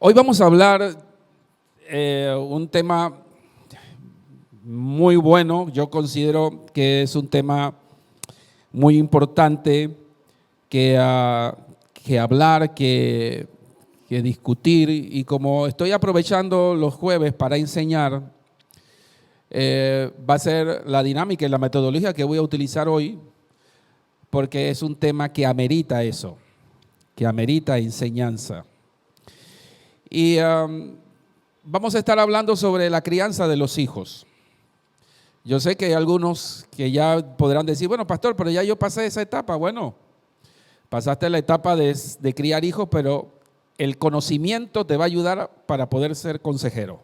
Hoy vamos a hablar un tema muy bueno. Yo considero que es un tema muy importante que hablar, que discutir. Y como estoy aprovechando los jueves para enseñar, va a ser la dinámica y la metodología que voy a utilizar hoy, porque es un tema que amerita eso, que amerita enseñanza. Y vamos a estar hablando sobre la crianza de los hijos. Yo sé que hay algunos que ya podrán decir, bueno, pastor, pero ya yo pasé esa etapa. Bueno, pasaste la etapa de criar hijos, pero el conocimiento te va a ayudar para poder ser consejero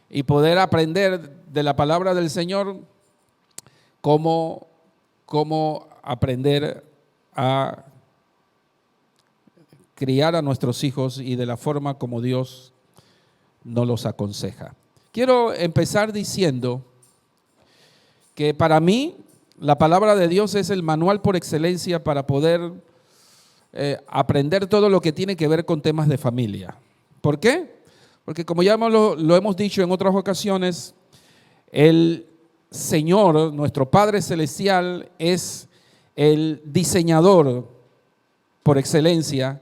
y poder aprender de la palabra del Señor cómo aprender a criar a nuestros hijos y de la forma como Dios nos los aconseja. Quiero empezar diciendo que para mí la palabra de Dios es el manual por excelencia para poder aprender todo lo que tiene que ver con temas de familia. ¿Por qué? Porque como ya lo hemos dicho en otras ocasiones, el Señor, nuestro Padre Celestial, es el diseñador por excelencia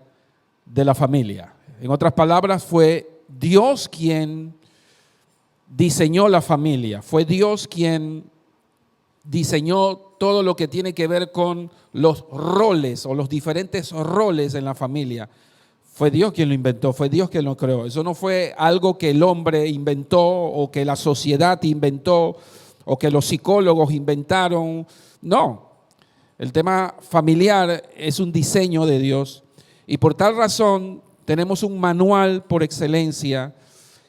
de la familia. En otras palabras, fue Dios quien diseñó la familia, fue Dios quien diseñó todo lo que tiene que ver con los roles o los diferentes roles en la familia. Fue Dios quien lo inventó, fue Dios quien lo creó. Eso no fue algo que el hombre inventó o que la sociedad inventó o que los psicólogos inventaron. No, el tema familiar es un diseño de Dios y por tal razón tenemos un manual por excelencia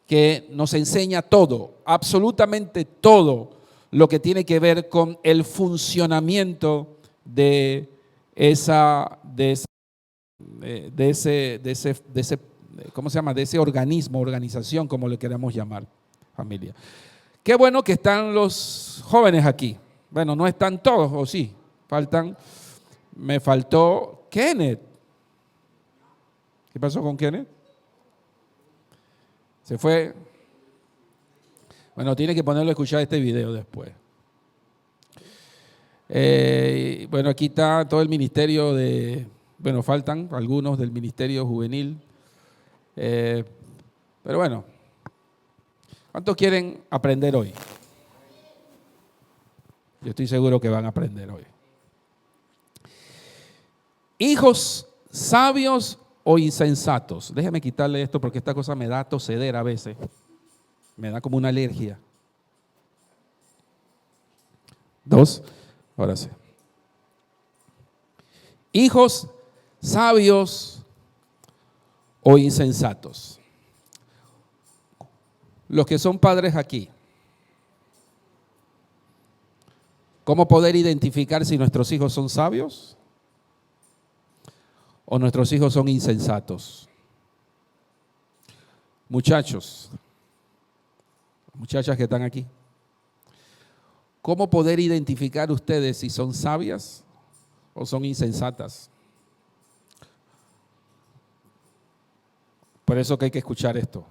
que nos enseña todo, absolutamente todo lo que tiene que ver con el funcionamiento de ese ¿cómo se llama? De ese organismo, organización, como le queramos llamar, familia. Qué bueno que están los jóvenes aquí. Bueno, no están todos, o sí, me faltó Kenneth. ¿Qué pasó con Kenneth? Se fue. Bueno, tiene que ponerlo a escuchar este video después. Bueno, aquí está todo el ministerio bueno, faltan algunos del ministerio juvenil. Pero bueno, ¿cuántos quieren aprender hoy? Yo estoy seguro que van a aprender hoy. Hijos sabios o insensatos. Déjeme quitarle esto porque esta cosa me da tosedera a veces. Me da como una alergia. 2, ahora sí. Hijos sabios o insensatos. Los que son padres aquí. ¿Cómo poder identificar si nuestros hijos son sabios o nuestros hijos son insensatos? Muchachos, muchachas que están aquí, ¿cómo poder identificar ustedes si son sabias o son insensatas? Por eso que hay que escuchar esto.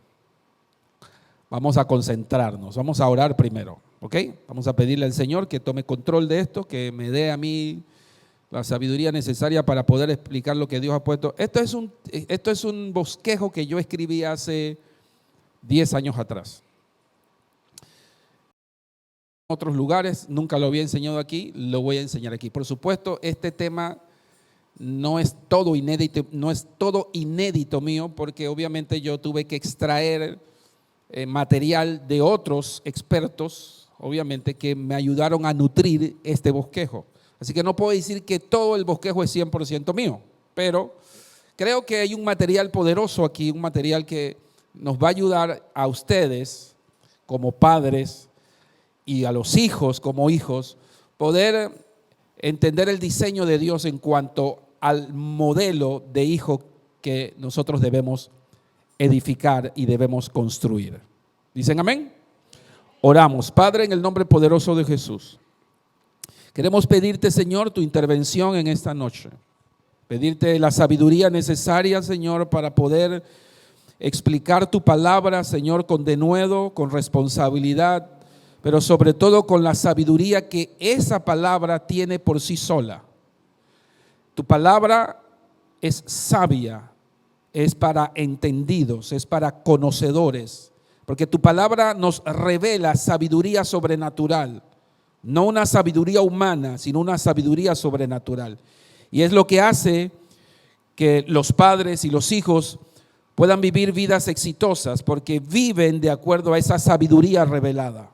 Vamos a concentrarnos, vamos a orar primero, ¿ok? Vamos a pedirle al Señor que tome control de esto, que me dé a mí la sabiduría necesaria para poder explicar lo que Dios ha puesto. Esto es un bosquejo que yo escribí hace 10 años atrás. En otros lugares, nunca lo había enseñado aquí, lo voy a enseñar aquí. Por supuesto, este tema no es todo inédito mío, porque obviamente yo tuve que extraer material de otros expertos, obviamente, que me ayudaron a nutrir este bosquejo. Así que no puedo decir que todo el bosquejo es 100% mío, pero creo que hay un material poderoso aquí, un material que nos va a ayudar a ustedes como padres y a los hijos como hijos, poder entender el diseño de Dios en cuanto al modelo de hijo que nosotros debemos edificar y debemos construir. ¿Dicen amén? Oramos. Padre, en el nombre poderoso de Jesús, queremos pedirte, Señor, tu intervención en esta noche. Pedirte la sabiduría necesaria, Señor, para poder explicar tu palabra, Señor, con denuedo, con responsabilidad, pero sobre todo con la sabiduría que esa palabra tiene por sí sola. Tu palabra es sabia, es para entendidos, es para conocedores, porque tu palabra nos revela sabiduría sobrenatural, no una sabiduría humana, sino una sabiduría sobrenatural. Y es lo que hace que los padres y los hijos puedan vivir vidas exitosas, porque viven de acuerdo a esa sabiduría revelada.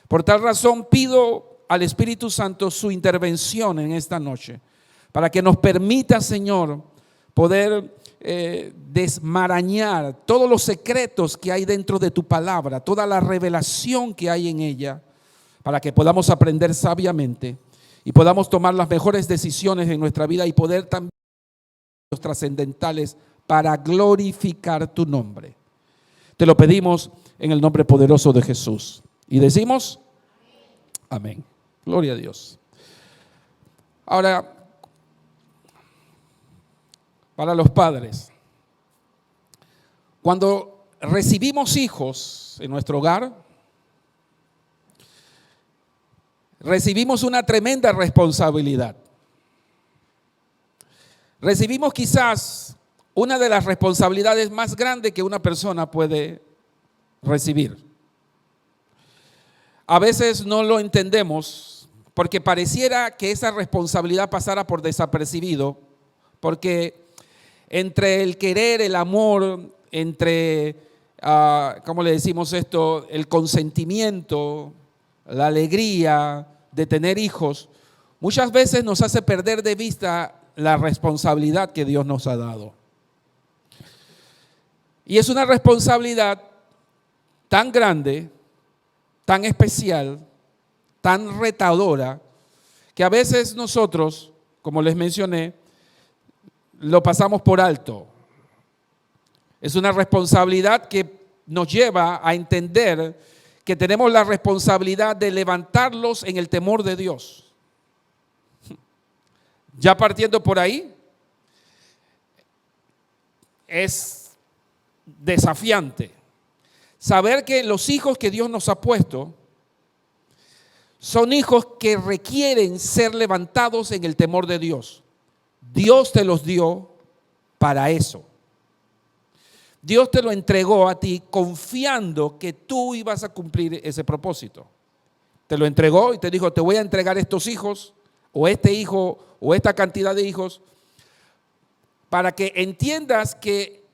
Por tal razón pido al Espíritu Santo su intervención en esta noche, para que nos permita, Señor, poder desmarañar todos los secretos que hay dentro de tu palabra, toda la revelación que hay en ella, para que podamos aprender sabiamente y podamos tomar las mejores decisiones en nuestra vida y poder también los trascendentales para glorificar tu nombre. Te lo pedimos en el nombre poderoso de Jesús. Y decimos, amén. Gloria a Dios. Ahora, para los padres, cuando recibimos hijos en nuestro hogar, recibimos una tremenda responsabilidad. Recibimos quizás una de las responsabilidades más grandes que una persona puede recibir. A veces no lo entendemos porque pareciera que esa responsabilidad pasara por desapercibido, porque entre el querer, el amor, entre, ¿cómo le decimos esto? El consentimiento, la alegría de tener hijos, muchas veces nos hace perder de vista la responsabilidad que Dios nos ha dado. Y es una responsabilidad tan grande, tan especial, tan retadora, que a veces nosotros, como les mencioné, lo pasamos por alto. Es una responsabilidad que nos lleva a entender que tenemos la responsabilidad de levantarlos en el temor de Dios. Ya partiendo por ahí, es desafiante saber que los hijos que Dios nos ha puesto son hijos que requieren ser levantados en el temor de Dios. Dios te los dio para eso. Dios te lo entregó a ti confiando que tú ibas a cumplir ese propósito. Te lo entregó y te dijo, te voy a entregar estos hijos, o este hijo, o esta cantidad de hijos, para que entiendas que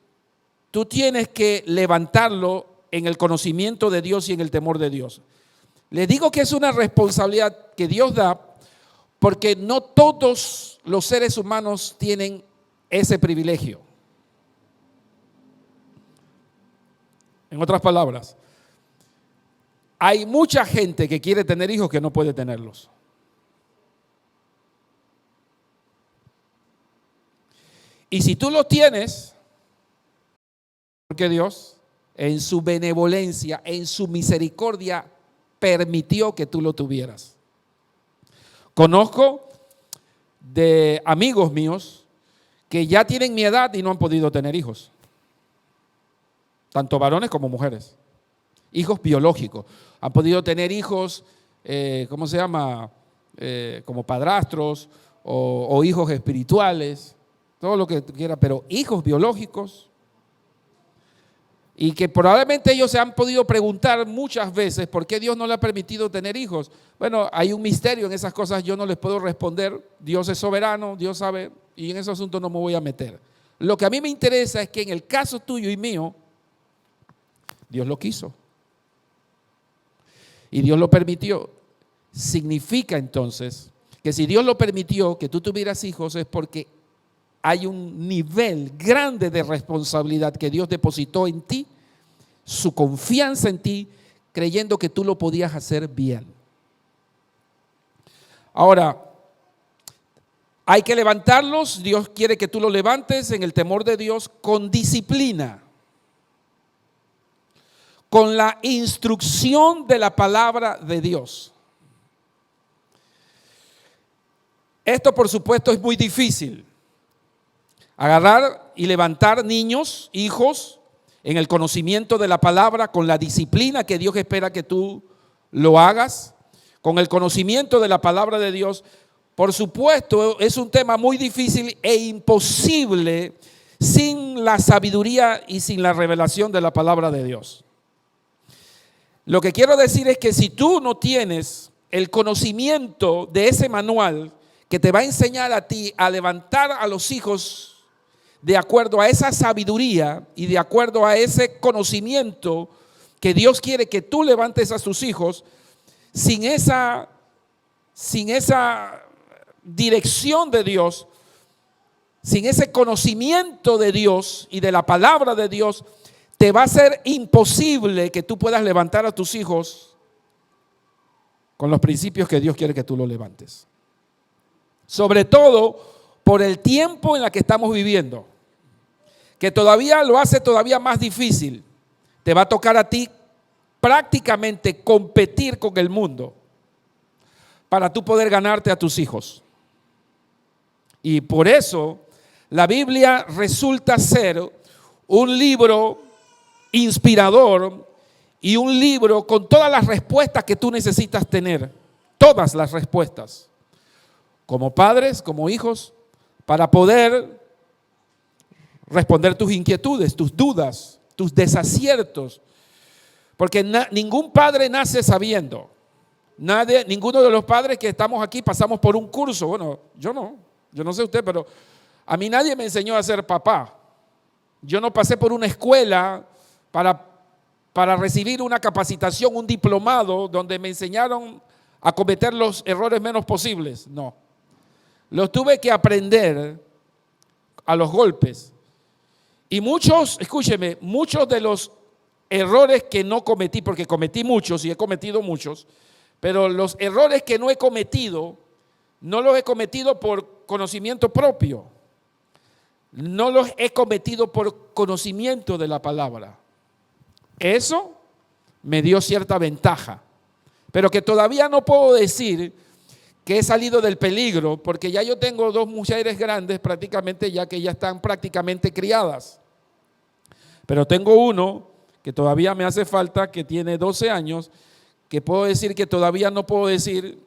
tú tienes que levantarlo en el conocimiento de Dios y en el temor de Dios. Les digo que es una responsabilidad que Dios da porque no todos los seres humanos tienen ese privilegio. En otras palabras, hay mucha gente que quiere tener hijos que no puede tenerlos. Y si tú los tienes, porque Dios, en su benevolencia, en su misericordia, permitió que tú lo tuvieras. Conozco de amigos míos que ya tienen mi edad y no han podido tener hijos. Tanto varones como mujeres. Hijos biológicos. Han podido tener hijos, ¿cómo se llama? Como padrastros o hijos espirituales. Todo lo que quiera, pero hijos biológicos. Y que probablemente ellos se han podido preguntar muchas veces por qué Dios no le ha permitido tener hijos. Bueno, hay un misterio en esas cosas, yo no les puedo responder. Dios es soberano, Dios sabe, y en ese asunto no me voy a meter. Lo que a mí me interesa es que en el caso tuyo y mío, Dios lo quiso. Y Dios lo permitió. Significa entonces que si Dios lo permitió que tú tuvieras hijos es porque hay un nivel grande de responsabilidad que Dios depositó en ti, su confianza en ti, creyendo que tú lo podías hacer bien. Ahora, hay que levantarlos. Dios quiere que tú los levantes en el temor de Dios con disciplina, con la instrucción de la palabra de Dios. Esto, por supuesto, es muy difícil. Agarrar y levantar niños, hijos, en el conocimiento de la palabra, con la disciplina que Dios espera que tú lo hagas, con el conocimiento de la palabra de Dios. Por supuesto, es un tema muy difícil e imposible sin la sabiduría y sin la revelación de la palabra de Dios. Lo que quiero decir es que si tú no tienes el conocimiento de ese manual que te va a enseñar a ti a levantar a los hijos de acuerdo a esa sabiduría y de acuerdo a ese conocimiento que Dios quiere que tú levantes a tus hijos, sin esa dirección de Dios, sin ese conocimiento de Dios y de la palabra de Dios, te va a ser imposible que tú puedas levantar a tus hijos con los principios que Dios quiere que tú los levantes. Sobre todo por el tiempo en el que estamos viviendo, que todavía lo hace todavía más difícil. Te va a tocar a ti prácticamente competir con el mundo para tú poder ganarte a tus hijos. Y por eso la Biblia resulta ser un libro inspirador y un libro con todas las respuestas que tú necesitas tener, todas las respuestas, como padres, como hijos, para poder responder tus inquietudes, tus dudas, tus desaciertos, porque ningún padre nace sabiendo. Ninguno de los padres que estamos aquí pasamos por un curso. Bueno, yo no sé usted, pero a mí nadie me enseñó a ser papá. Yo no pasé por una escuela para recibir una capacitación, un diplomado donde me enseñaron a cometer los errores menos posibles. No, los tuve que aprender a los golpes. Y escúcheme, muchos de los errores que no cometí, porque cometí muchos y he cometido muchos, pero los errores que no he cometido, no los he cometido por conocimiento propio. No los he cometido por conocimiento de la palabra. Eso me dio cierta ventaja, pero que todavía no puedo decir que he salido del peligro, porque ya yo tengo 2 mujeres grandes prácticamente, ya que ya están prácticamente criadas. Pero tengo uno que todavía me hace falta, que tiene 12 años, que puedo decir que todavía no puedo decir,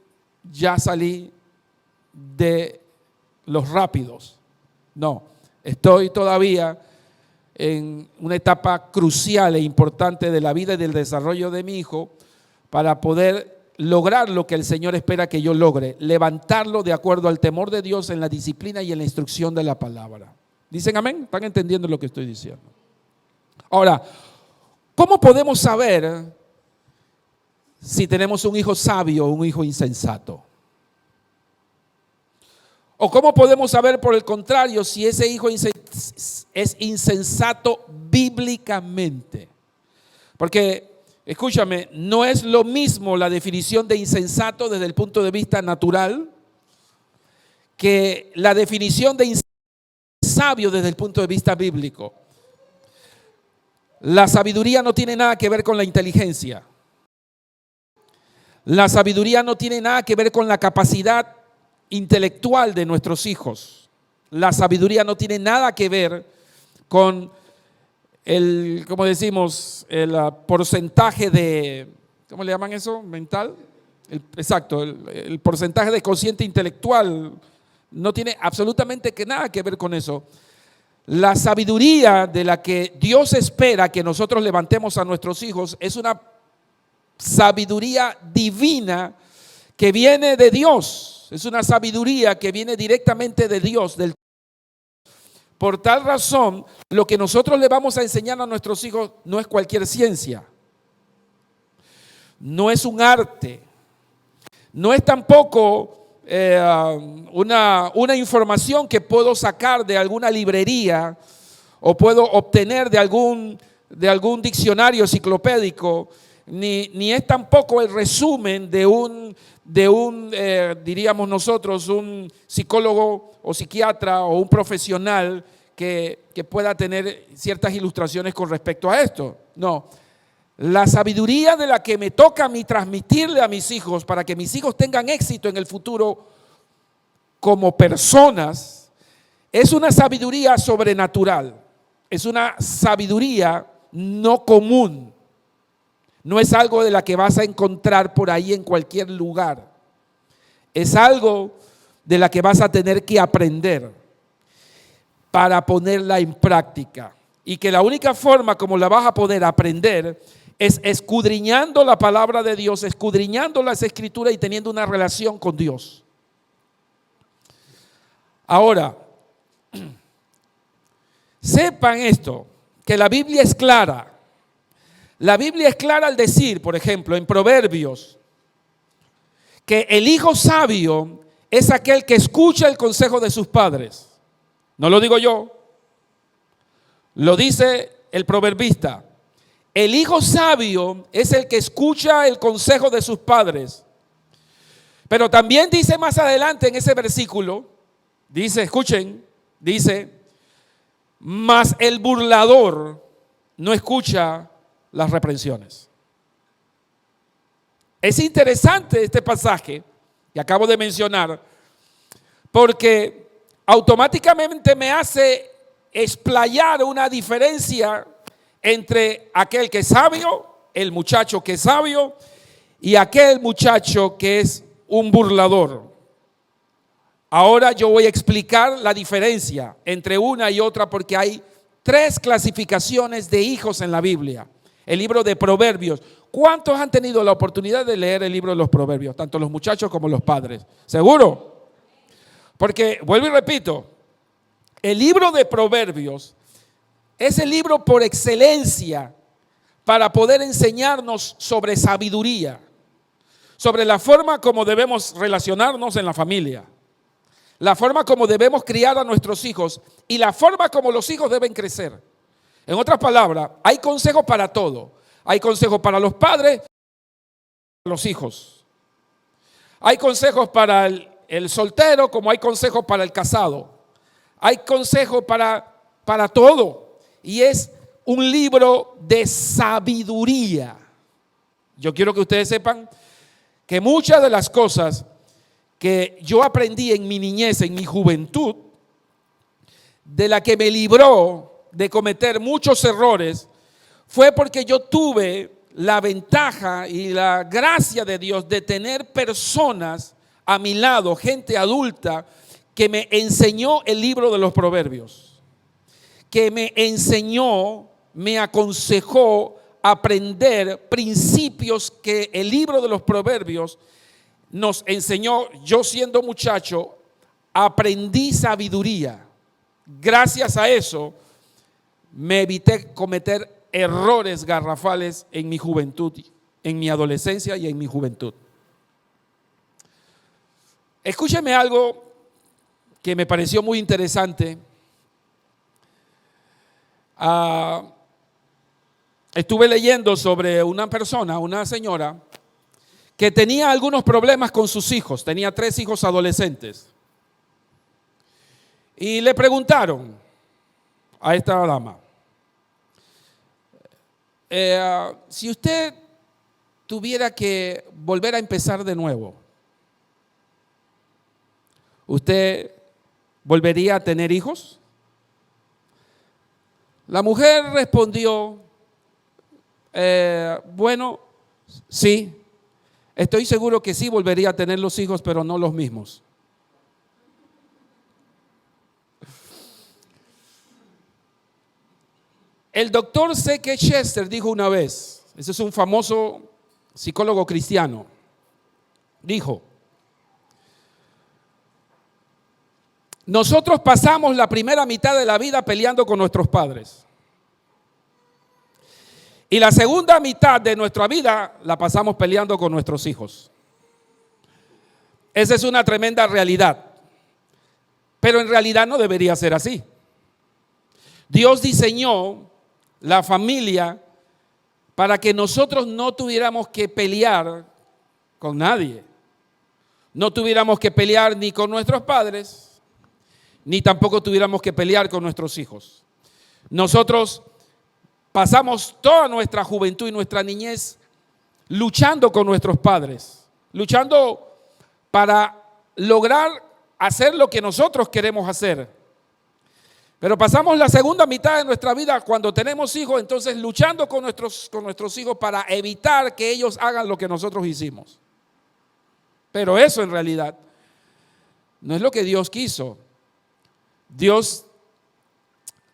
ya salí de los rápidos. No, estoy todavía en una etapa crucial e importante de la vida y del desarrollo de mi hijo para poder lograr lo que el Señor espera que yo logre, levantarlo de acuerdo al temor de Dios en la disciplina y en la instrucción de la palabra. ¿Dicen amén? ¿Están entendiendo lo que estoy diciendo? Ahora, ¿cómo podemos saber si tenemos un hijo sabio o un hijo insensato? ¿O cómo podemos saber, por el contrario, si ese hijo es insensato bíblicamente? Porque, escúchame, no es lo mismo la definición de insensato desde el punto de vista natural que la definición de sabio desde el punto de vista bíblico. La sabiduría no tiene nada que ver con la inteligencia. La sabiduría no tiene nada que ver con la capacidad intelectual de nuestros hijos. La sabiduría no tiene nada que ver con el, ¿cómo decimos? El porcentaje de, ¿cómo le llaman eso? Mental. Exacto, el porcentaje de cociente intelectual no tiene absolutamente nada que ver con eso. La sabiduría de la que Dios espera que nosotros levantemos a nuestros hijos es una sabiduría divina que viene de Dios. Es una sabiduría que viene directamente de Dios. Por tal razón, lo que nosotros le vamos a enseñar a nuestros hijos no es cualquier ciencia, no es un arte, no es tampoco una información que puedo sacar de alguna librería o puedo obtener de algún diccionario enciclopédico, ni es tampoco el resumen de un diríamos nosotros, un psicólogo o psiquiatra o un profesional que pueda tener ciertas ilustraciones con respecto a esto. No, la sabiduría de la que me toca a mí transmitirle a mis hijos para que mis hijos tengan éxito en el futuro como personas es una sabiduría sobrenatural, es una sabiduría no común, no es algo de la que vas a encontrar por ahí en cualquier lugar, es algo de la que vas a tener que aprender para ponerla en práctica, y que la única forma como la vas a poder aprender es escudriñando la palabra de Dios, escudriñando las escrituras y teniendo una relación con Dios. Ahora, sepan esto, que la Biblia es clara. La Biblia es clara al decir, por ejemplo, en Proverbios, que el hijo sabio es aquel que escucha el consejo de sus padres. No lo digo yo, lo dice el proverbista. El hijo sabio es el que escucha el consejo de sus padres. Pero también dice más adelante en ese versículo, dice, escuchen, dice, mas el burlador no escucha las reprensiones. Es interesante este pasaje que acabo de mencionar, porque automáticamente me hace explayar una diferencia entre aquel que es sabio, el muchacho que es sabio, y aquel muchacho que es un burlador. Ahora yo voy a explicar la diferencia entre una y otra, porque hay 3 clasificaciones de hijos en la Biblia. El libro de Proverbios. ¿Cuántos han tenido la oportunidad de leer el libro de los Proverbios? Tanto los muchachos como los padres. ¿Seguro? Porque, vuelvo y repito, el libro de Proverbios es el libro por excelencia para poder enseñarnos sobre sabiduría, sobre la forma como debemos relacionarnos en la familia, la forma como debemos criar a nuestros hijos y la forma como los hijos deben crecer. En otras palabras, hay consejos para todo. Hay consejos para los padres, para los hijos. Hay consejos para el soltero, como hay consejos para el casado. Hay consejos para todo. Y es un libro de sabiduría. Yo quiero que ustedes sepan que muchas de las cosas que yo aprendí en mi niñez, en mi juventud, de la que me libró de cometer muchos errores, fue porque yo tuve la ventaja y la gracia de Dios de tener personas a mi lado, gente adulta, que me enseñó el libro de los Proverbios, que me enseñó, me aconsejó aprender principios que el libro de los Proverbios nos enseñó. Yo siendo muchacho aprendí sabiduría. Gracias a eso me evité cometer errores garrafales en mi juventud, en mi adolescencia y en mi juventud. Escúcheme algo que me pareció muy interesante. Estuve leyendo sobre una persona, una señora, que tenía algunos problemas con sus hijos. Tenía 3 hijos adolescentes. Y le preguntaron a esta dama, si usted tuviera que volver a empezar de nuevo, ¿usted volvería a tener hijos? La mujer respondió, bueno, sí, estoy seguro que sí volvería a tener los hijos, pero no los mismos. El doctor C.K. Chester dijo una vez, ese es un famoso psicólogo cristiano, dijo, nosotros pasamos la primera mitad de la vida peleando con nuestros padres. Y la segunda mitad de nuestra vida la pasamos peleando con nuestros hijos. Esa es una tremenda realidad. Pero en realidad no debería ser así. Dios diseñó la familia para que nosotros no tuviéramos que pelear con nadie. No tuviéramos que pelear ni con nuestros padres, ni tampoco tuviéramos que pelear con nuestros hijos. Nosotros pasamos toda nuestra juventud y nuestra niñez luchando con nuestros padres, luchando para lograr hacer lo que nosotros queremos hacer. Pero pasamos la segunda mitad de nuestra vida cuando tenemos hijos, entonces luchando con nuestros hijos para evitar que ellos hagan lo que nosotros hicimos. Pero eso en realidad no es lo que Dios quiso. Dios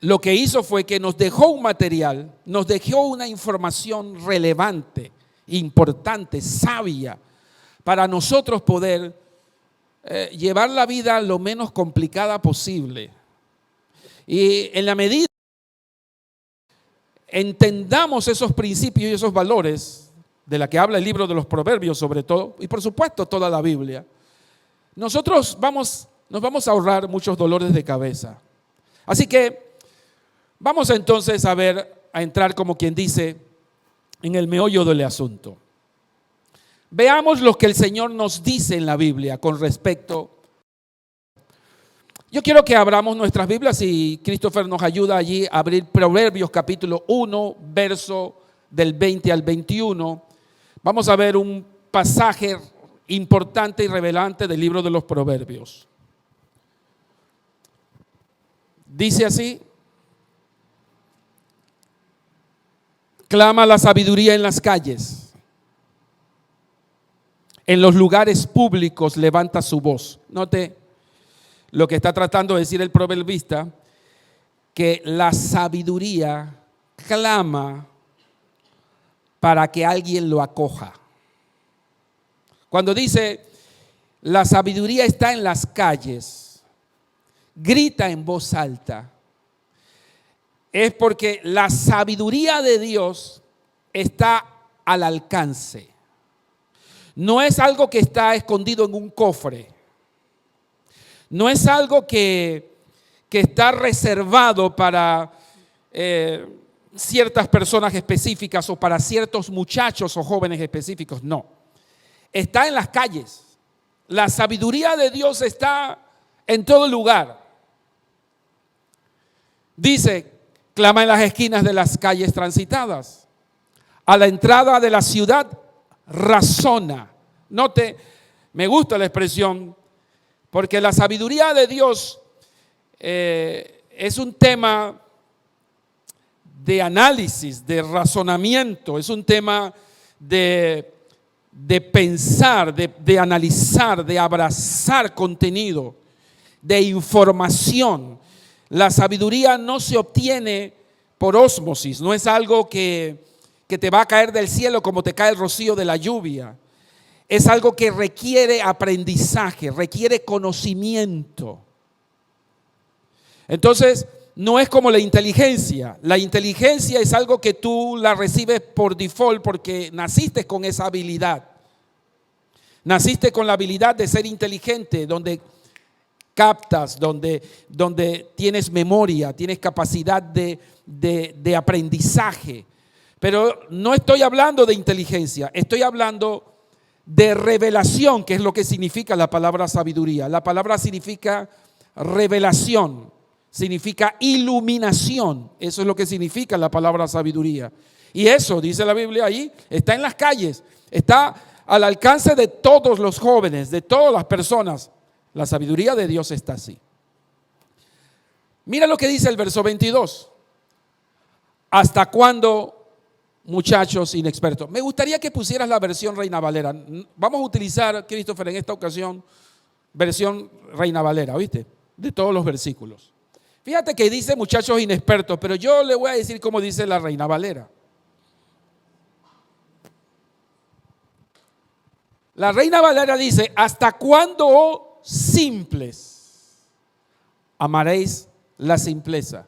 lo que hizo fue que nos dejó un material, nos dejó una información relevante, importante, sabia, para nosotros poder llevar la vida lo menos complicada posible. Y en la medida que entendamos esos principios y esos valores de la que habla el libro de los Proverbios sobre todo, y por supuesto toda la Biblia, nosotros nos vamos a ahorrar muchos dolores de cabeza. Así que vamos entonces a entrar como quien dice en el meollo del asunto. Veamos lo que el Señor nos dice en la Biblia con respecto. Yo quiero que abramos nuestras Biblias y Christopher nos ayuda allí a abrir Proverbios capítulo 1, verso del 20 al 21. Vamos a ver un pasaje importante y revelante del libro de los Proverbios. Dice así: clama la sabiduría en las calles, en los lugares públicos levanta su voz. Note lo que está tratando de decir el proverbista, que la sabiduría clama para que alguien lo acoja. Cuando dice la sabiduría está en las calles, grita en voz alta, es porque la sabiduría de Dios está al alcance. No es algo que está escondido en un cofre. No es algo que está reservado para ciertas personas específicas o para ciertos muchachos o jóvenes específicos. No. Está en las calles. La sabiduría de Dios está en todo lugar. Dice, clama en las esquinas de las calles transitadas. A la entrada de la ciudad razona. Note, me gusta la expresión, porque la sabiduría de Dios es un tema de análisis, de razonamiento, es un tema de pensar, de analizar, de abrazar contenido, de información. La sabiduría no se obtiene por ósmosis, no es algo que te va a caer del cielo como te cae el rocío de la lluvia. Es algo que requiere aprendizaje, requiere conocimiento. Entonces, no es como la inteligencia. La inteligencia es algo que tú la recibes por default porque naciste con esa habilidad. Naciste con la habilidad de ser inteligente, donde captas, donde tienes memoria, tienes capacidad de aprendizaje. Pero no estoy hablando de inteligencia, estoy hablando de revelación, que es lo que significa la palabra sabiduría. La palabra significa revelación, significa iluminación. Eso es lo que significa la palabra sabiduría. Y eso, dice la Biblia ahí, está en las calles, está al alcance de todos los jóvenes, de todas las personas. La sabiduría de Dios está así. Mira lo que dice el verso 22. ¿Hasta cuándo, muchachos inexpertos? Me gustaría que pusieras la versión Reina Valera. Vamos a utilizar, Christopher, en esta ocasión, versión Reina Valera, ¿viste? De todos los versículos. Fíjate que dice muchachos inexpertos, pero yo le voy a decir cómo dice la Reina Valera. La Reina Valera dice: ¿hasta cuándo, oh simples, amaréis la simpleza?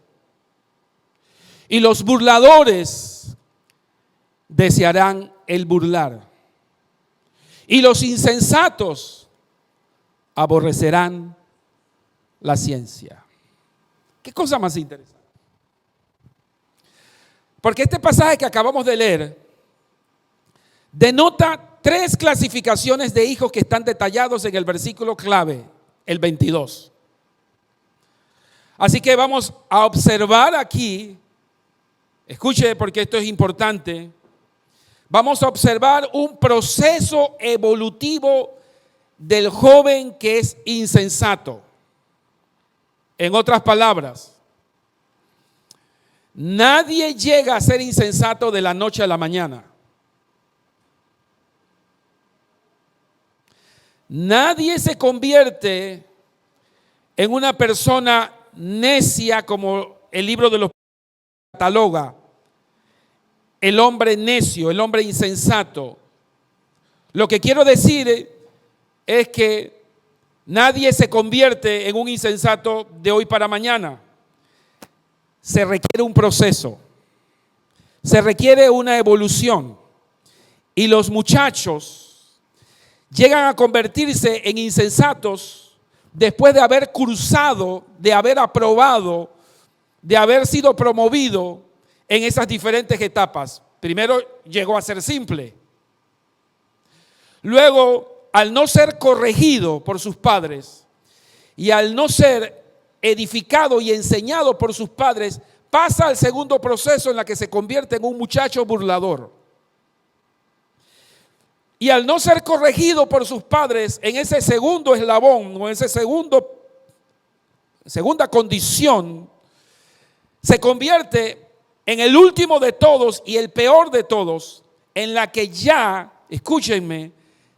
Y los burladores desearán el burlar, y los insensatos aborrecerán la ciencia. ¿Qué cosa más interesante? Porque este pasaje que acabamos de leer denota 3 clasificaciones de hijos que están detallados en el versículo clave, el 22. Así que vamos a observar aquí, escuche porque esto es importante, vamos a observar un proceso evolutivo del joven que es insensato. En otras palabras, Nadie llega a ser insensato de la noche a la mañana. Nadie se convierte en una persona necia como el libro de los cataloga. El hombre necio, el hombre insensato. Lo que quiero decir es que nadie se convierte en un insensato de hoy para mañana. Se requiere un proceso, se requiere una evolución. Y los muchachos llegan a convertirse en insensatos después de haber cursado, de haber aprobado, de haber sido promovido en esas diferentes etapas. Primero llegó a ser simple. Luego, al no ser corregido por sus padres y al no ser edificado y enseñado por sus padres, pasa al segundo proceso en la que se convierte en un muchacho burlador. Y al no ser corregido por sus padres en ese segundo eslabón o en esa segunda condición, se convierte en el último de todos y el peor de todos, en la que ya, escúchenme,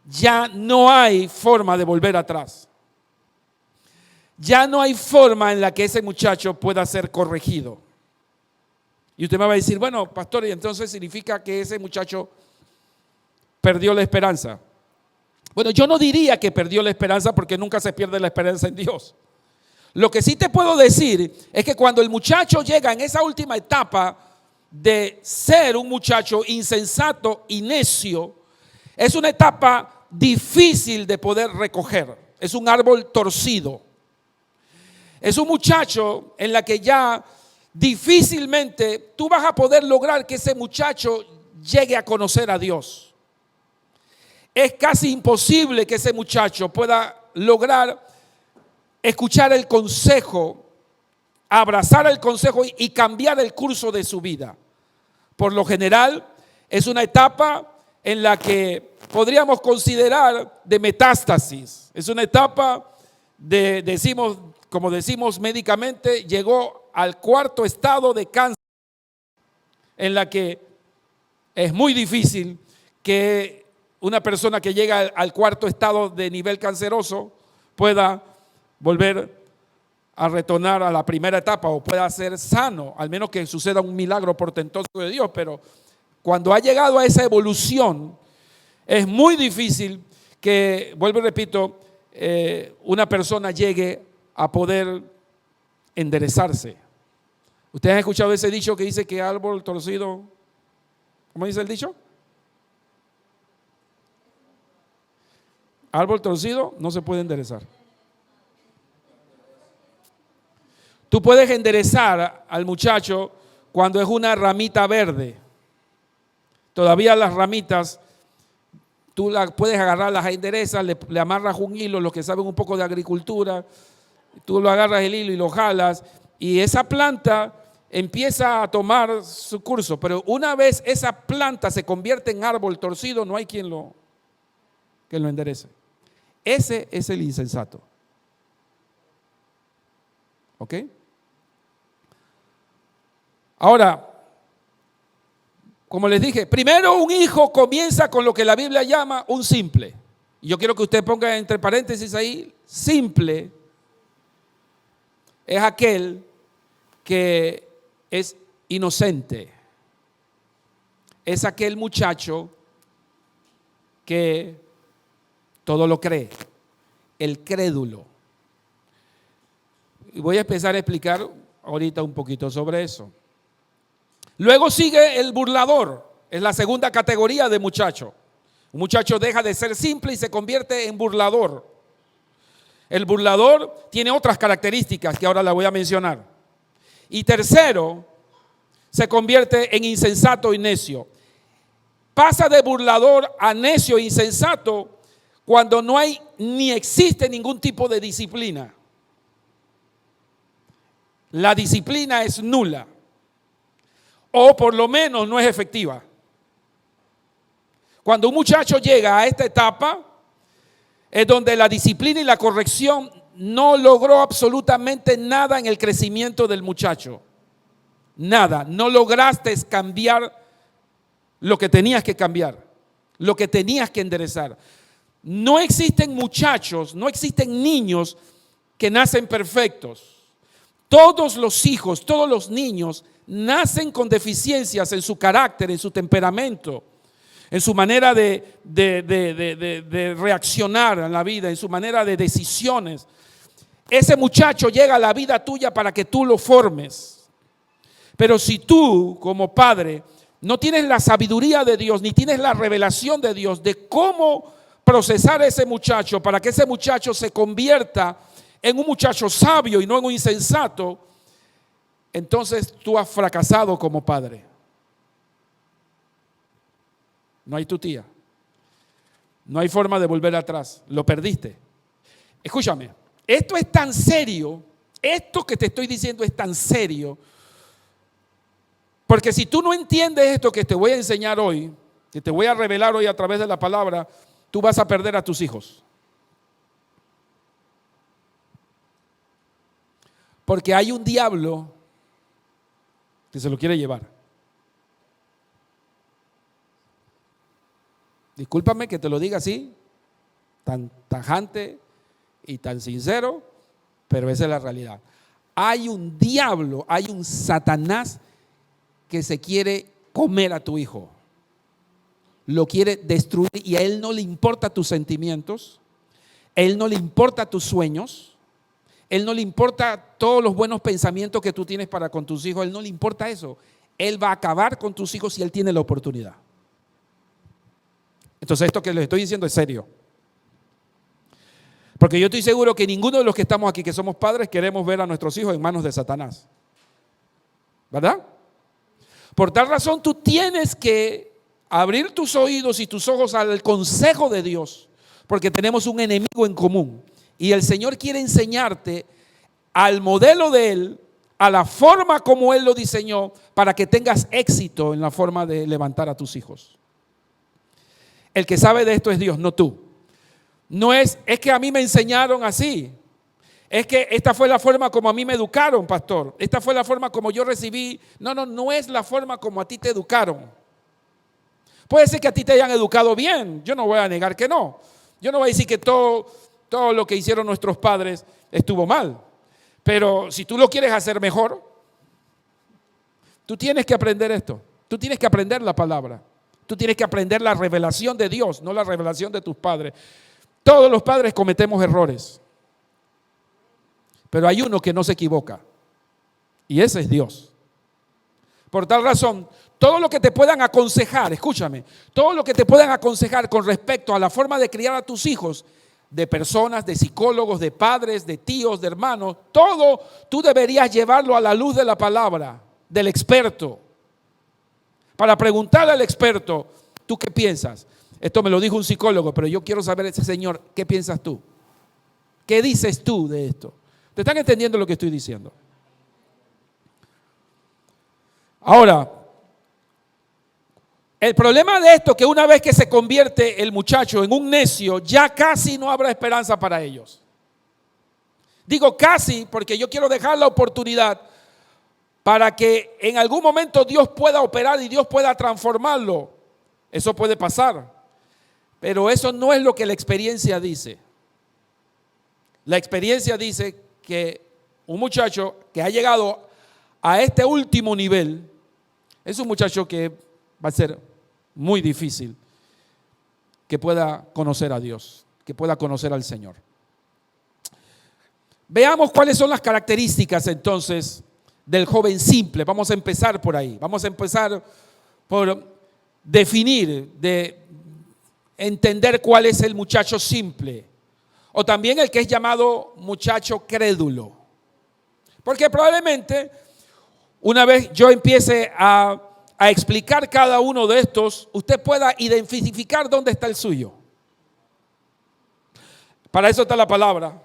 ya no hay forma de volver atrás. Ya no hay forma en la que ese muchacho pueda ser corregido. Y usted me va a decir, bueno, pastor, ¿y entonces significa que ese muchacho perdió la esperanza? Bueno, yo no diría que perdió la esperanza porque nunca se pierde la esperanza en Dios. Lo que sí te puedo decir es que cuando el muchacho llega en esa última etapa de ser un muchacho insensato y necio, es una etapa difícil de poder recoger. Es un árbol torcido. Es un muchacho en la que ya difícilmente tú vas a poder lograr que ese muchacho llegue a conocer a Dios. Es casi imposible que ese muchacho pueda lograr escuchar el consejo, abrazar el consejo y cambiar el curso de su vida. Por lo general, es una etapa en la que podríamos considerar de metástasis. Es una etapa como decimos médicamente, llegó al cuarto estado de cáncer, en la que es muy difícil que una persona que llega al cuarto estado de nivel canceroso pueda volver a retornar a la primera etapa o pueda ser sano, al menos que suceda un milagro portentoso de Dios. Pero cuando ha llegado a esa evolución, es muy difícil que, vuelvo y repito, una persona llegue a poder enderezarse. ¿Ustedes han escuchado ese dicho que dice que árbol torcido, ¿cómo dice el dicho? Árbol torcido no se puede enderezar. Tú puedes enderezar al muchacho cuando es una ramita verde. Todavía las ramitas, tú las puedes agarrar, las enderezas, le amarras un hilo, los que saben un poco de agricultura, tú lo agarras el hilo y lo jalas, y esa planta empieza a tomar su curso. Pero una vez esa planta se convierte en árbol torcido, no hay quien lo enderece. Ese es el insensato. ¿Ok? Ahora, como les dije, primero un hijo comienza con lo que la Biblia llama un simple. Y yo quiero que usted ponga entre paréntesis ahí, simple es aquel que es inocente. Es aquel muchacho que todo lo cree, el crédulo. Y voy a empezar a explicar ahorita un poquito sobre eso. Luego sigue el burlador, es la segunda categoría de muchacho. Un muchacho deja de ser simple y se convierte en burlador. El burlador tiene otras características que ahora la voy a mencionar. Y tercero, se convierte en insensato y necio. Pasa de burlador a necio e insensato cuando no hay ni existe ningún tipo de disciplina. La disciplina es nula, o por lo menos no es efectiva. Cuando un muchacho llega a esta etapa, es donde la disciplina y la corrección no logró absolutamente nada en el crecimiento del muchacho. Nada. No lograste cambiar lo que tenías que cambiar, lo que tenías que enderezar. No existen muchachos, no existen niños que nacen perfectos. Todos los hijos, todos los niños nacen con deficiencias en su carácter, en su temperamento, en su manera de reaccionar a la vida, en su manera de decisiones. Ese muchacho llega a la vida tuya para que tú lo formes. Pero si tú, como padre, no tienes la sabiduría de Dios, ni tienes la revelación de Dios de cómo procesar a ese muchacho para que ese muchacho se convierta en un muchacho sabio y no en un insensato, entonces tú has fracasado como padre. No hay tu tía. No hay forma de volver atrás. Lo perdiste. Escúchame, esto es tan serio, esto que te estoy diciendo es tan serio, porque si tú no entiendes esto que te voy a enseñar hoy, que te voy a revelar hoy a través de la palabra, tú vas a perder a tus hijos. Porque hay un diablo que se lo quiere llevar. Discúlpame que te lo diga así, tan tajante y tan sincero, pero esa es la realidad. Hay un diablo, hay un Satanás que se quiere comer a tu hijo. Lo quiere destruir y a él no le importa tus sentimientos, a él no le importa tus sueños, a él no le importa todos los buenos pensamientos que tú tienes para con tus hijos, a él no le importa eso. Él va a acabar con tus hijos si él tiene la oportunidad. Entonces esto que les estoy diciendo es serio. Porque yo estoy seguro que ninguno de los que estamos aquí, que somos padres, queremos ver a nuestros hijos en manos de Satanás. ¿Verdad? Por tal razón tú tienes que abrir tus oídos y tus ojos al consejo de Dios, porque tenemos un enemigo en común. Y el Señor quiere enseñarte al modelo de Él, a la forma como Él lo diseñó, para que tengas éxito en la forma de levantar a tus hijos. El que sabe de esto es Dios, no tú. No es que a mí me enseñaron así. Es que esta fue la forma como a mí me educaron, pastor. Esta fue la forma como yo recibí. No es la forma como a ti te educaron. Puede ser que a ti te hayan educado bien. Yo no voy a negar que no. Yo no voy a decir que todo lo que hicieron nuestros padres estuvo mal. Pero si tú lo quieres hacer mejor, tú tienes que aprender esto. Tú tienes que aprender la palabra. Tú tienes que aprender la revelación de Dios, no la revelación de tus padres. Todos los padres cometemos errores. Pero hay uno que no se equivoca. Y ese es Dios. Por tal razón, todo lo que te puedan aconsejar, escúchame, todo lo que te puedan aconsejar con respecto a la forma de criar a tus hijos, de personas, de psicólogos, de padres, de tíos, de hermanos, todo tú deberías llevarlo a la luz de la palabra, del experto. Para preguntarle al experto, ¿tú qué piensas? Esto me lo dijo un psicólogo, pero yo quiero saber, ese señor, ¿qué piensas tú? ¿Qué dices tú de esto? ¿Te están entendiendo lo que estoy diciendo? Ahora, el problema de esto es que una vez que se convierte el muchacho en un necio, ya casi no habrá esperanza para ellos. Digo casi porque yo quiero dejar la oportunidad para que en algún momento Dios pueda operar y Dios pueda transformarlo. Eso puede pasar, pero eso no es lo que la experiencia dice. La experiencia dice que un muchacho que ha llegado a este último nivel es un muchacho que va a ser muy difícil que pueda conocer a Dios, que pueda conocer al Señor. Veamos cuáles son las características entonces del joven simple. Vamos a empezar por ahí. Vamos a empezar por definir, de entender cuál es el muchacho simple. O también el que es llamado muchacho crédulo. Porque probablemente una vez yo empiece a explicar cada uno de estos, usted pueda identificar dónde está el suyo. Para eso está la palabra.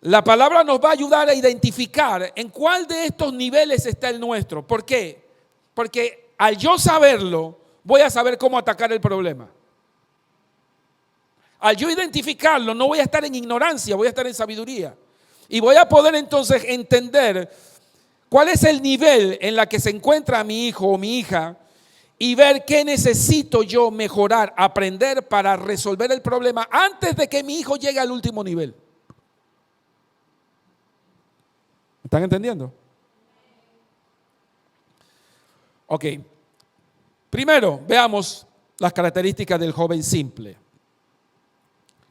La palabra nos va a ayudar a identificar en cuál de estos niveles está el nuestro. ¿Por qué? Porque al yo saberlo, voy a saber cómo atacar el problema. Al yo identificarlo, no voy a estar en ignorancia, voy a estar en sabiduría. Y voy a poder entonces entender ¿Cuál es el nivel en la que se encuentra mi hijo o mi hija? Y ver qué necesito yo mejorar, aprender para resolver el problema antes de que mi hijo llegue al último nivel. ¿Están entendiendo? Ok. Primero, veamos las características del joven simple.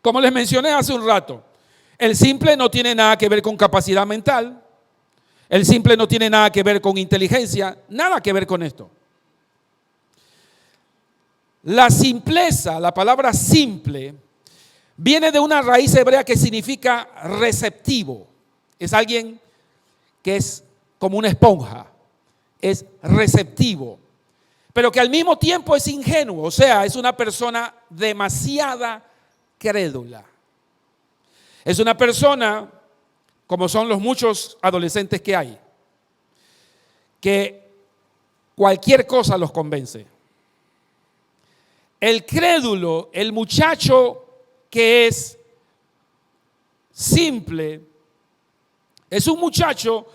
Como les mencioné hace un rato, el simple no tiene nada que ver con capacidad mental. El simple no tiene nada que ver con inteligencia, nada que ver con esto. La simpleza, la palabra simple, viene de una raíz hebrea que significa receptivo. Es alguien que es como una esponja, es receptivo, pero que al mismo tiempo es ingenuo, o sea, es una persona demasiada crédula. Es una persona, como son los muchos adolescentes que hay, que cualquier cosa los convence. El crédulo, el muchacho que es simple, es un muchacho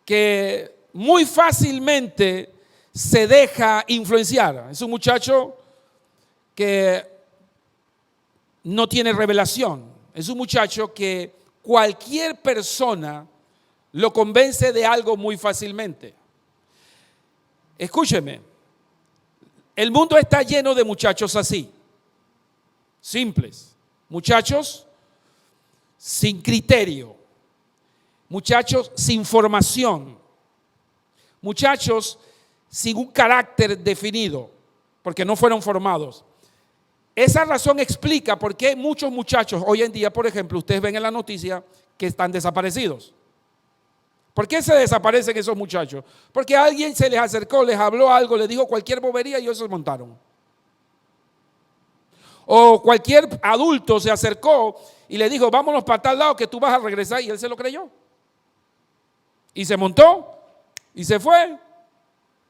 que muy fácilmente se deja influenciar. Es un muchacho que no tiene revelación. Es un muchacho que cualquier persona lo convence de algo muy fácilmente. Escúcheme, el mundo está lleno de muchachos así, simples, muchachos sin criterio, muchachos sin formación, muchachos sin un carácter definido, porque no fueron formados. Esa razón explica por qué muchos muchachos hoy en día, por ejemplo, ustedes ven en la noticia que están desaparecidos. ¿Por qué se desaparecen esos muchachos? Porque alguien se les acercó, les habló algo, les dijo cualquier bobería y ellos se montaron. O cualquier adulto se acercó y le dijo, vámonos para tal lado que tú vas a regresar, y él se lo creyó. Y se montó y se fue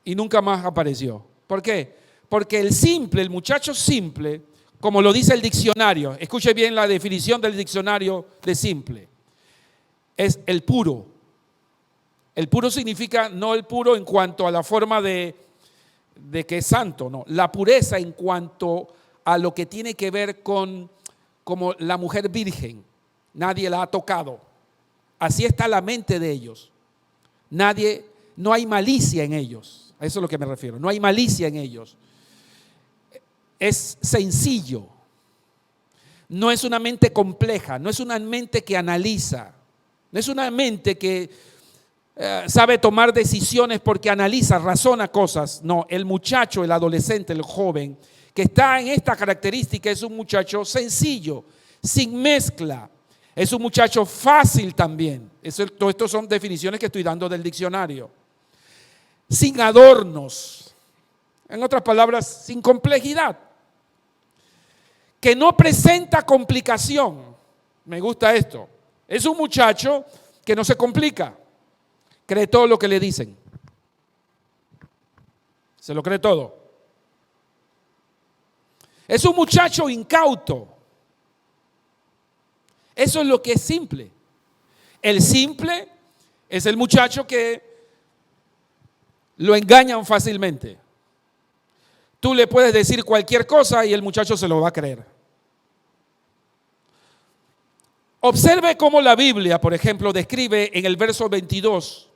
y nunca más apareció. ¿Por qué? Porque el simple, el muchacho simple, como lo dice el diccionario, escuche bien la definición del diccionario de simple, es el puro. El puro significa no el puro en cuanto a la forma de que es santo, no. La pureza en cuanto a lo que tiene que ver con como la mujer virgen. Nadie la ha tocado. Así está la mente de ellos. No hay malicia en ellos. A eso es lo que me refiero. No hay malicia en ellos. Es sencillo. No es una mente compleja. No es una mente que analiza. No es una mente que sabe tomar decisiones porque analiza, razona cosas. No, el muchacho, el adolescente, el joven que está en esta característica es un muchacho sencillo, sin mezcla. Es un muchacho fácil también. Todo esto son definiciones que estoy dando del diccionario. Sin adornos. En otras palabras, sin complejidad. Que no presenta complicación. Me gusta esto. Es un muchacho que no se complica. Cree todo lo que le dicen. Se lo cree todo. Es un muchacho incauto. Eso es lo que es simple. El simple es el muchacho que lo engañan fácilmente. Tú le puedes decir cualquier cosa y el muchacho se lo va a creer. Observe cómo la Biblia, por ejemplo, describe en el verso 22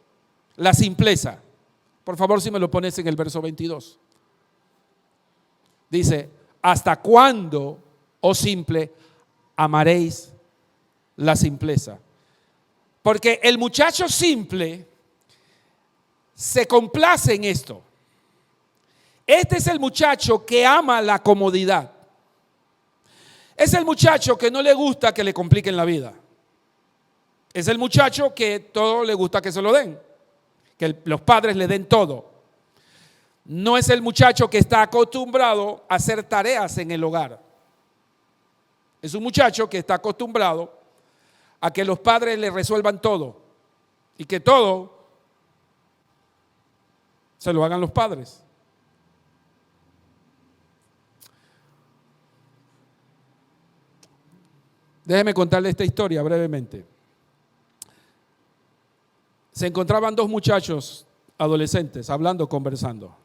la simpleza. Por favor, si me lo pones en el verso 22. Dice, ¿hasta cuándo, oh simple, amaréis la simpleza? Porque el muchacho simple se complace en esto. Este es el muchacho que ama la comodidad. Es el muchacho que no le gusta que le compliquen la vida. Es el muchacho que todo le gusta que se lo den, que los padres le den todo. No es el muchacho que está acostumbrado a hacer tareas en el hogar. Es un muchacho que está acostumbrado a que los padres le resuelvan todo y que todo se lo hagan los padres. Déjeme contarle esta historia brevemente. se encontraban dos muchachos adolescentes hablando, conversando.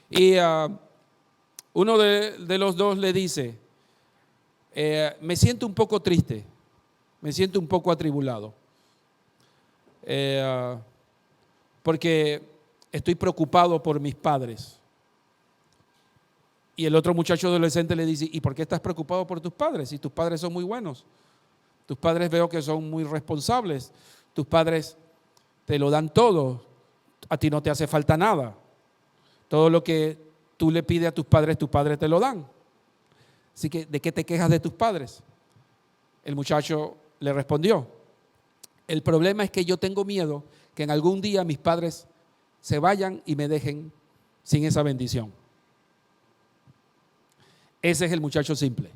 Y uno de los dos le dice, me siento un poco triste, me siento un poco atribulado, porque estoy preocupado por mis padres. Y el otro muchacho adolescente le dice, ¿y por qué estás preocupado por tus padres? Si tus padres son muy buenos, tus padres veo que son muy responsables, tus padres te lo dan todo, a ti no te hace falta nada. Todo lo que tú le pides a tus padres te lo dan. Así que, ¿de qué te quejas de tus padres? El muchacho le respondió, el problema es que yo tengo miedo que en algún día mis padres se vayan y me dejen sin esa bendición. Ese es el muchacho simple.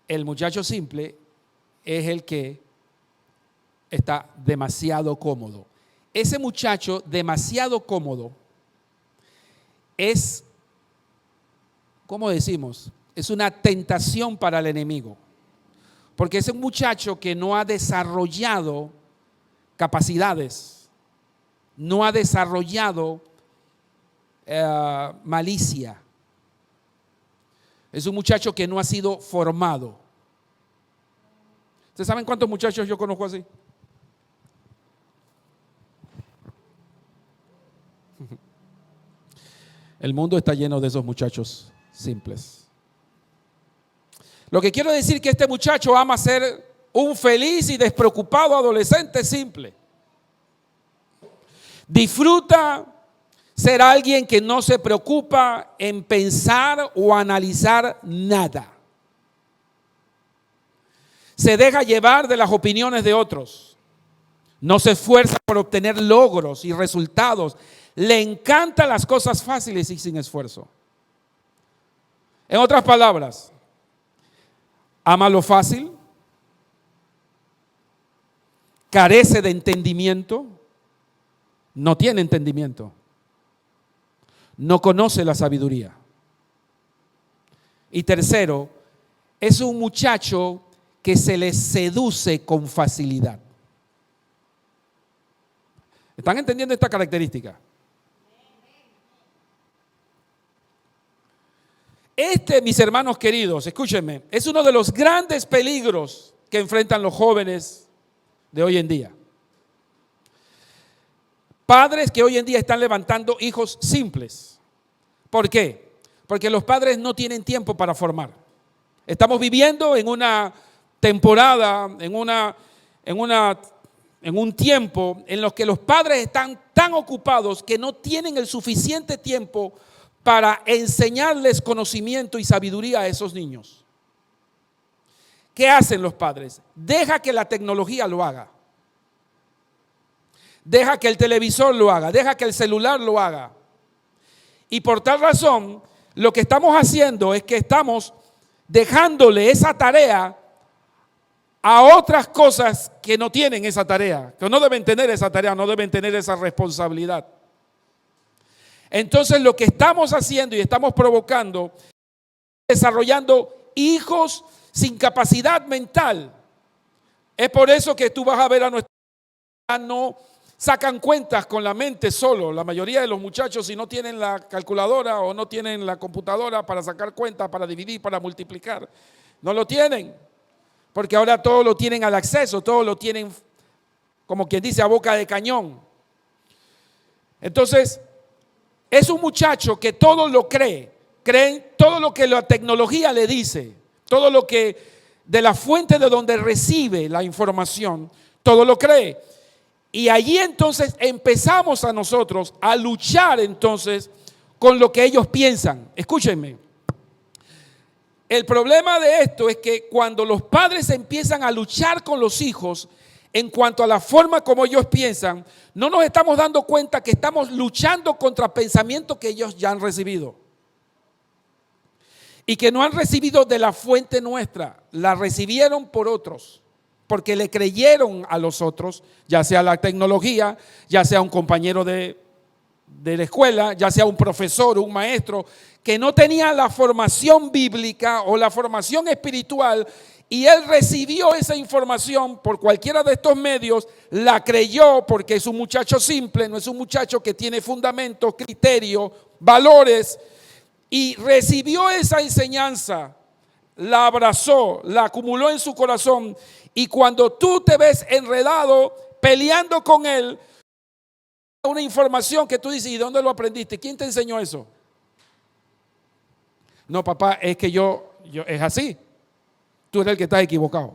El muchacho simple es el que está demasiado cómodo. Ese muchacho demasiado cómodo es, ¿cómo decimos? Es una tentación para el enemigo. Porque es un muchacho que no ha desarrollado capacidades, no ha desarrollado malicia. Es un muchacho que no ha sido formado. ¿Ustedes saben cuántos muchachos yo conozco así? El mundo está lleno de esos muchachos simples. Lo que quiero decir es que este muchacho ama ser un feliz y despreocupado adolescente simple. Disfruta ser alguien que no se preocupa en pensar o analizar nada. Se deja llevar de las opiniones de otros. No se esfuerza por obtener logros y resultados. Le encantan las cosas fáciles y sin esfuerzo. En otras palabras, ama lo fácil, carece de entendimiento, no tiene entendimiento, no conoce la sabiduría. Y tercero, es un muchacho que se le seduce con facilidad. ¿Están entendiendo esta característica? Este, mis hermanos queridos, escúchenme, es uno de los grandes peligros que enfrentan los jóvenes de hoy en día. Padres que hoy en día están levantando hijos simples. ¿Por qué? Porque los padres no tienen tiempo para formar. Estamos viviendo en una temporada, en un tiempo en los que los padres están tan ocupados que no tienen el suficiente tiempo para enseñarles conocimiento y sabiduría a esos niños. ¿Qué hacen los padres? Deja que la tecnología lo haga. Deja que el televisor lo haga. Deja que el celular lo haga. Y por tal razón, lo que estamos haciendo es que estamos dejándole esa tarea a otras cosas que no tienen esa tarea, que no deben tener esa tarea, no deben tener esa responsabilidad. Entonces lo que estamos haciendo y estamos provocando, desarrollando hijos sin capacidad mental. Es por eso que tú vas a ver a nuestros no sacan cuentas con la mente solo. La mayoría de los muchachos, si no tienen la calculadora o no tienen la computadora para sacar cuentas, para dividir, para multiplicar, no lo tienen. Porque ahora todo lo tienen al acceso, todo lo tienen, como quien dice, a boca de cañón. Entonces, es un muchacho que todo lo cree todo lo que la tecnología le dice, todo lo que de la fuente de donde recibe la información, todo lo cree. Y allí entonces empezamos a nosotros a luchar entonces con lo que ellos piensan. Escúchenme. El problema de esto es que cuando los padres empiezan a luchar con los hijos en cuanto a la forma como ellos piensan, no nos estamos dando cuenta que estamos luchando contra pensamientos que ellos ya han recibido. Y que no han recibido de la fuente nuestra, la recibieron por otros, porque le creyeron a los otros, ya sea la tecnología, ya sea un compañero de la escuela, ya sea un profesor o un maestro, que no tenía la formación bíblica o la formación espiritual y él recibió esa información por cualquiera de estos medios, la creyó porque es un muchacho simple, no es un muchacho que tiene fundamentos, criterios, valores, y recibió esa enseñanza, la abrazó, la acumuló en su corazón, y cuando tú te ves enredado, peleando con él, una información que tú dices, ¿y dónde lo aprendiste? ¿Quién te enseñó eso? No, papá, es que yo es así. Tú eres el que estás equivocado.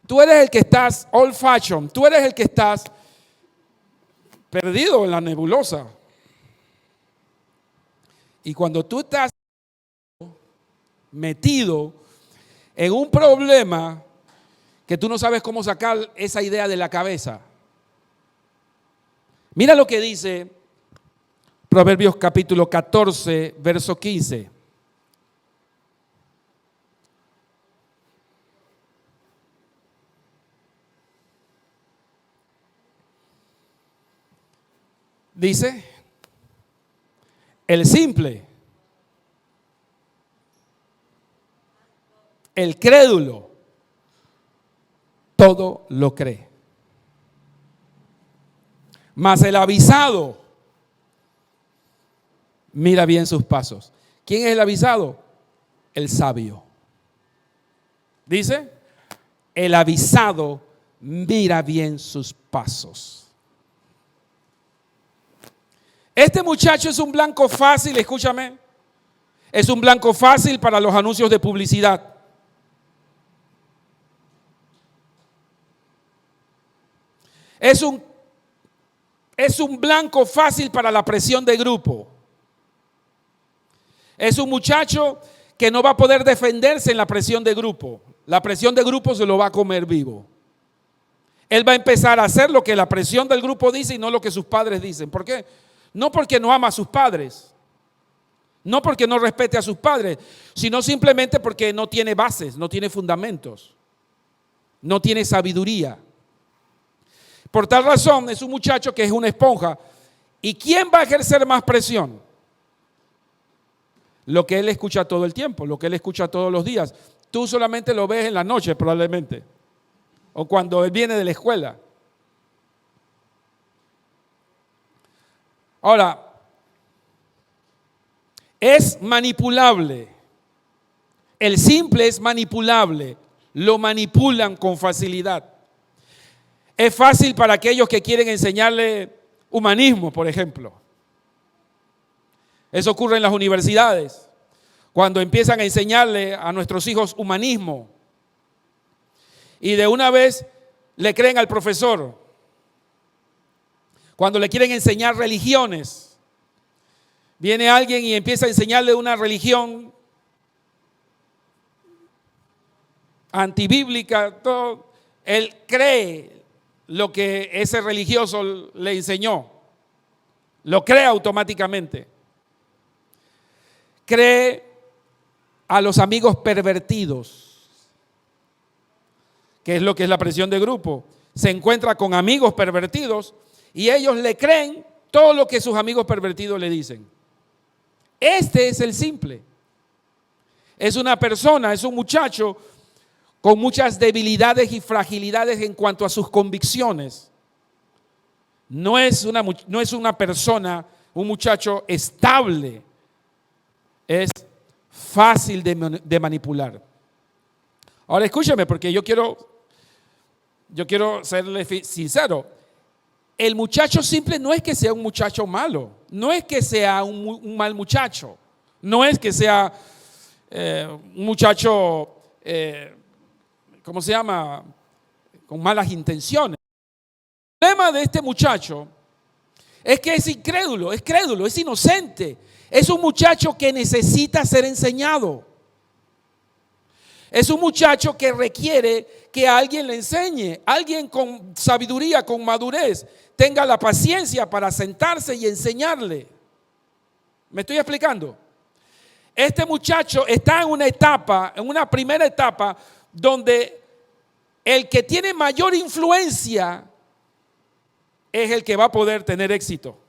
Tú eres el que estás old fashion. Tú eres el que estás perdido en la nebulosa. Y cuando tú estás metido en un problema que tú no sabes cómo sacar esa idea de la cabeza. Mira lo que dice Proverbios capítulo 14, verso 15. Dice, el simple, el crédulo, todo lo cree. Mas el avisado mira bien sus pasos. ¿Quién es el avisado? El sabio. Dice, el avisado mira bien sus pasos. Este muchacho es un blanco fácil, escúchame, es un blanco fácil para los anuncios de publicidad. Es un blanco fácil para la presión de grupo. Es un muchacho que no va a poder defenderse en la presión de grupo. La presión de grupo se lo va a comer vivo. Él va a empezar a hacer lo que la presión del grupo dice y no lo que sus padres dicen. ¿Por qué? No porque no ama a sus padres, no porque no respete a sus padres, sino simplemente porque no tiene bases, no tiene fundamentos, no tiene sabiduría. Por tal razón es un muchacho que es una esponja. ¿Y quién va a ejercer más presión? Lo que él escucha todo el tiempo, lo que él escucha todos los días. Tú solamente lo ves en la noche probablemente, o cuando él viene de la escuela. Ahora, es manipulable. El simple es manipulable. Lo manipulan con facilidad. Es fácil para aquellos que quieren enseñarle humanismo, por ejemplo. Eso ocurre en las universidades, cuando empiezan a enseñarle a nuestros hijos humanismo. Y de una vez le creen al profesor. Cuando le quieren enseñar religiones, viene alguien y empieza a enseñarle una religión antibíblica, todo. Él cree lo que ese religioso le enseñó, lo cree automáticamente. Cree a los amigos pervertidos, que es lo que es la presión de grupo. Se encuentra con amigos pervertidos y ellos le creen todo lo que sus amigos pervertidos le dicen. Este es el simple. Es una persona, es un muchacho con muchas debilidades y fragilidades en cuanto a sus convicciones. No es una persona, un muchacho estable. Es fácil de manipular. Ahora escúcheme, porque yo quiero serle sincero. El muchacho simple no es que sea un muchacho malo, no es que sea un mal muchacho, no es que sea un muchacho, ¿cómo se llama?, con malas intenciones. El problema de este muchacho es que es incrédulo, es crédulo, es inocente. Es un muchacho que necesita ser enseñado. Es un muchacho que requiere que alguien le enseñe, alguien con sabiduría, con madurez, tenga la paciencia para sentarse y enseñarle. ¿Me estoy explicando? Este muchacho está en una etapa, en una primera etapa, donde el que tiene mayor influencia es el que va a poder tener éxito.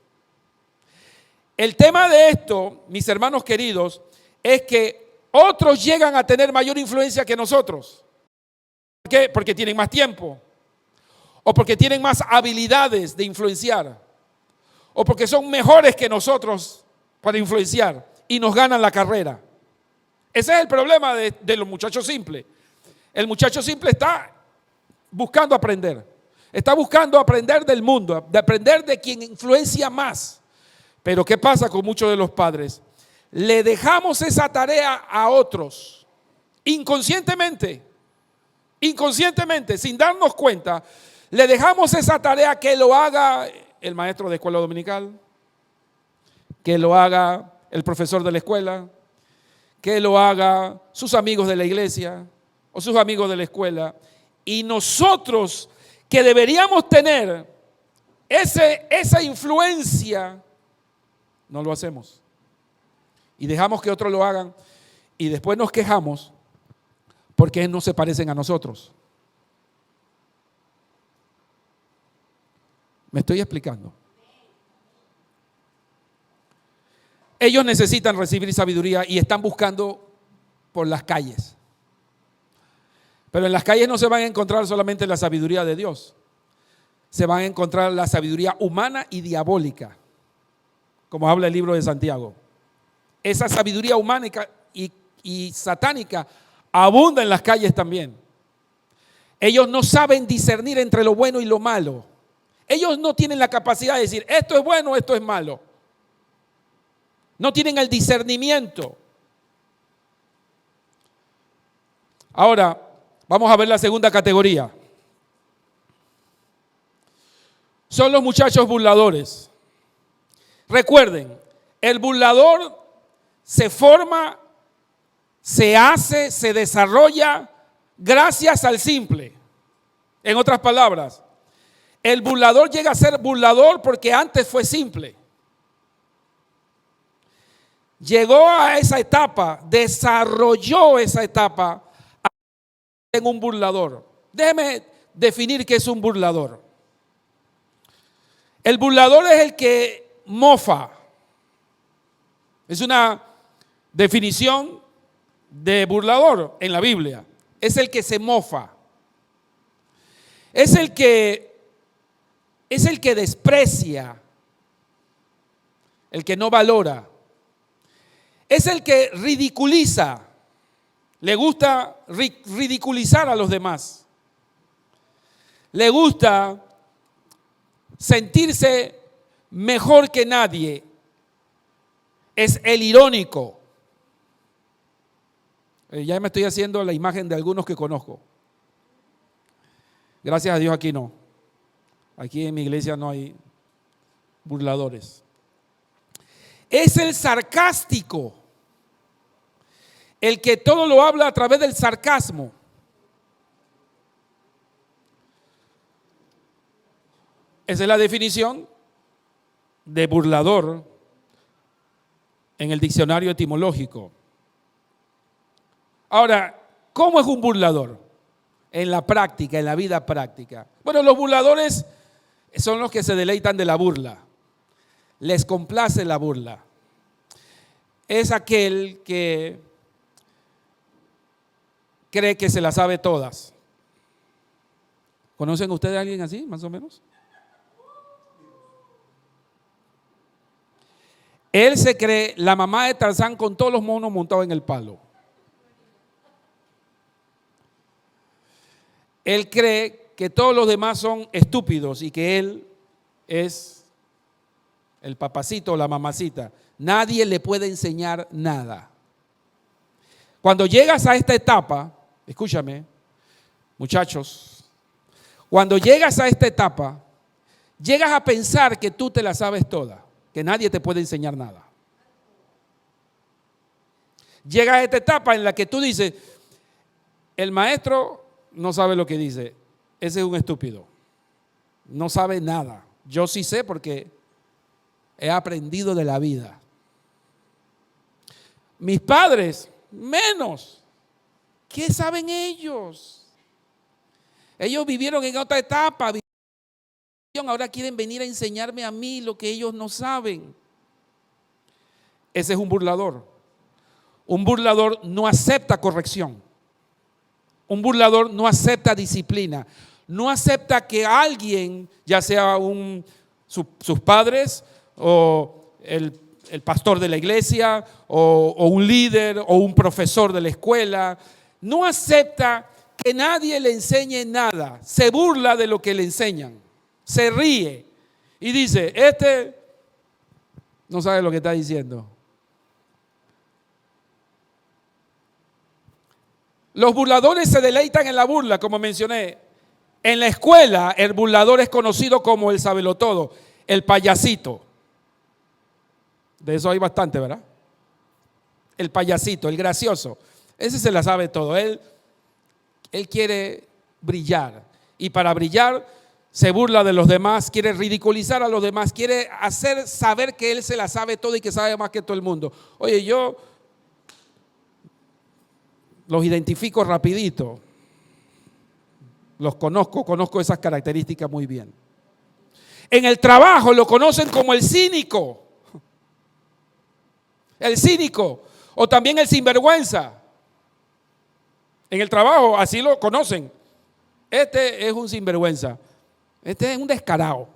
El tema de esto, mis hermanos queridos, es que Otros llegan a tener mayor influencia que nosotros. ¿Por qué? Porque tienen más tiempo. O porque tienen más habilidades de influenciar. O porque son mejores que nosotros para influenciar y nos ganan la carrera. Ese es el problema de los muchachos simples. El muchacho simple está buscando aprender. Está buscando aprender del mundo, de aprender de quien influencia más. Pero ¿qué pasa con muchos de los padres? Le dejamos esa tarea a otros, inconscientemente, sin darnos cuenta, le dejamos esa tarea que lo haga el maestro de escuela dominical, que lo haga el profesor de la escuela, que lo haga sus amigos de la iglesia o sus amigos de la escuela. Y nosotros que deberíamos tener esa influencia, no lo hacemos. Y dejamos que otros lo hagan y después nos quejamos porque no se parecen a nosotros. ¿Me estoy explicando? Ellos necesitan recibir sabiduría y están buscando por las calles. Pero en las calles no se van a encontrar solamente la sabiduría de Dios. Se van a encontrar la sabiduría humana y diabólica, como habla el libro de Santiago. Esa sabiduría humana y satánica abunda en las calles también. Ellos no saben discernir entre lo bueno y lo malo. Ellos no tienen la capacidad de decir, esto es bueno, esto es malo. No tienen el discernimiento. Ahora, vamos a ver la segunda categoría. Son los muchachos burladores. Recuerden, el burlador se forma, se hace, se desarrolla gracias al simple. En otras palabras, el burlador llega a ser burlador porque antes fue simple. Llegó a esa etapa, desarrolló esa etapa en un burlador. Déjeme definir qué es un burlador. El burlador es el que mofa. Es una definición de burlador en la Biblia. Es el que se mofa. Es el que desprecia. El que no valora. Es el que ridiculiza. Le gusta ridiculizar a los demás. Le gusta sentirse mejor que nadie. Es el irónico. Ya me estoy haciendo la imagen de algunos que conozco. Gracias a Dios aquí no. Aquí en mi iglesia no hay burladores. Es el sarcástico. El que todo lo habla a través del sarcasmo. Esa es la definición de burlador en el diccionario etimológico. Ahora, ¿cómo es un burlador? En la práctica, en la vida práctica. Bueno, los burladores son los que se deleitan de la burla. Les complace la burla. Es aquel que cree que se las sabe todas. ¿Conocen ustedes a alguien así, más o menos? Él se cree la mamá de Tarzán con todos los monos montados en el palo. Él cree que todos los demás son estúpidos y que él es el papacito o la mamacita. Nadie le puede enseñar nada. Cuando llegas a esta etapa, escúchame, muchachos, cuando llegas a esta etapa, llegas a pensar que tú te la sabes toda, que nadie te puede enseñar nada. Llegas a esta etapa en la que tú dices, el maestro no sabe lo que dice, ese es un estúpido, no sabe nada. Yo sí sé porque he aprendido de la vida. Mis padres, menos. ¿Qué saben ellos? Ellos vivieron en otra etapa. Ahora quieren venir a enseñarme a mí lo que ellos no saben. Ese es un burlador. Un burlador no acepta corrección. Un burlador no acepta disciplina. No acepta que alguien, ya sea sus padres o el pastor de la iglesia o un líder o un profesor de la escuela, no acepta que nadie le enseñe nada. Se burla de lo que le enseñan. Se ríe y dice, este no sabe lo que está diciendo. Los burladores se deleitan en la burla, como mencioné. En la escuela, el burlador es conocido como el sabelotodo, el payasito. De eso hay bastante, ¿verdad? El payasito, el gracioso. Ese se la sabe todo. Él quiere brillar. Y para brillar se burla de los demás, quiere ridiculizar a los demás, quiere hacer saber que él se la sabe todo y que sabe más que todo el mundo. Oye, yo los identifico rapidito. Los conozco esas características muy bien. En el trabajo lo conocen como el cínico. El cínico o también el sinvergüenza. En el trabajo así lo conocen. Este es un sinvergüenza. Este es un descarado.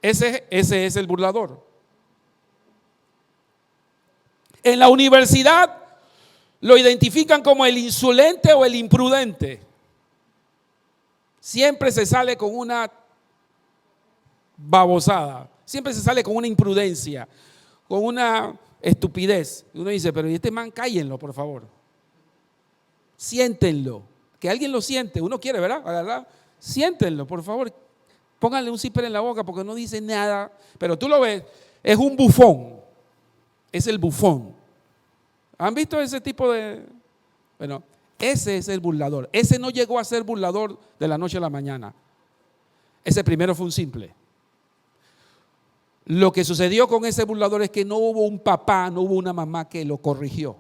Ese es el burlador. En la universidad lo identifican como el insolente o el imprudente. Siempre se sale con una babosada, siempre se sale con una imprudencia, con una estupidez. Uno dice, pero ¿y este man? Cállenlo, por favor. Siéntenlo, que alguien lo siente. Uno quiere, ¿verdad? Agarrar. Siéntenlo, por favor. Pónganle un zipper en la boca porque no dice nada. Pero tú lo ves, es un bufón. Es el bufón. ¿Han visto ese tipo de...? Bueno, ese es el burlador. Ese no llegó a ser burlador de la noche a la mañana. Ese primero fue un simple. Lo que sucedió con ese burlador es que no hubo un papá, no hubo una mamá que lo corrigió.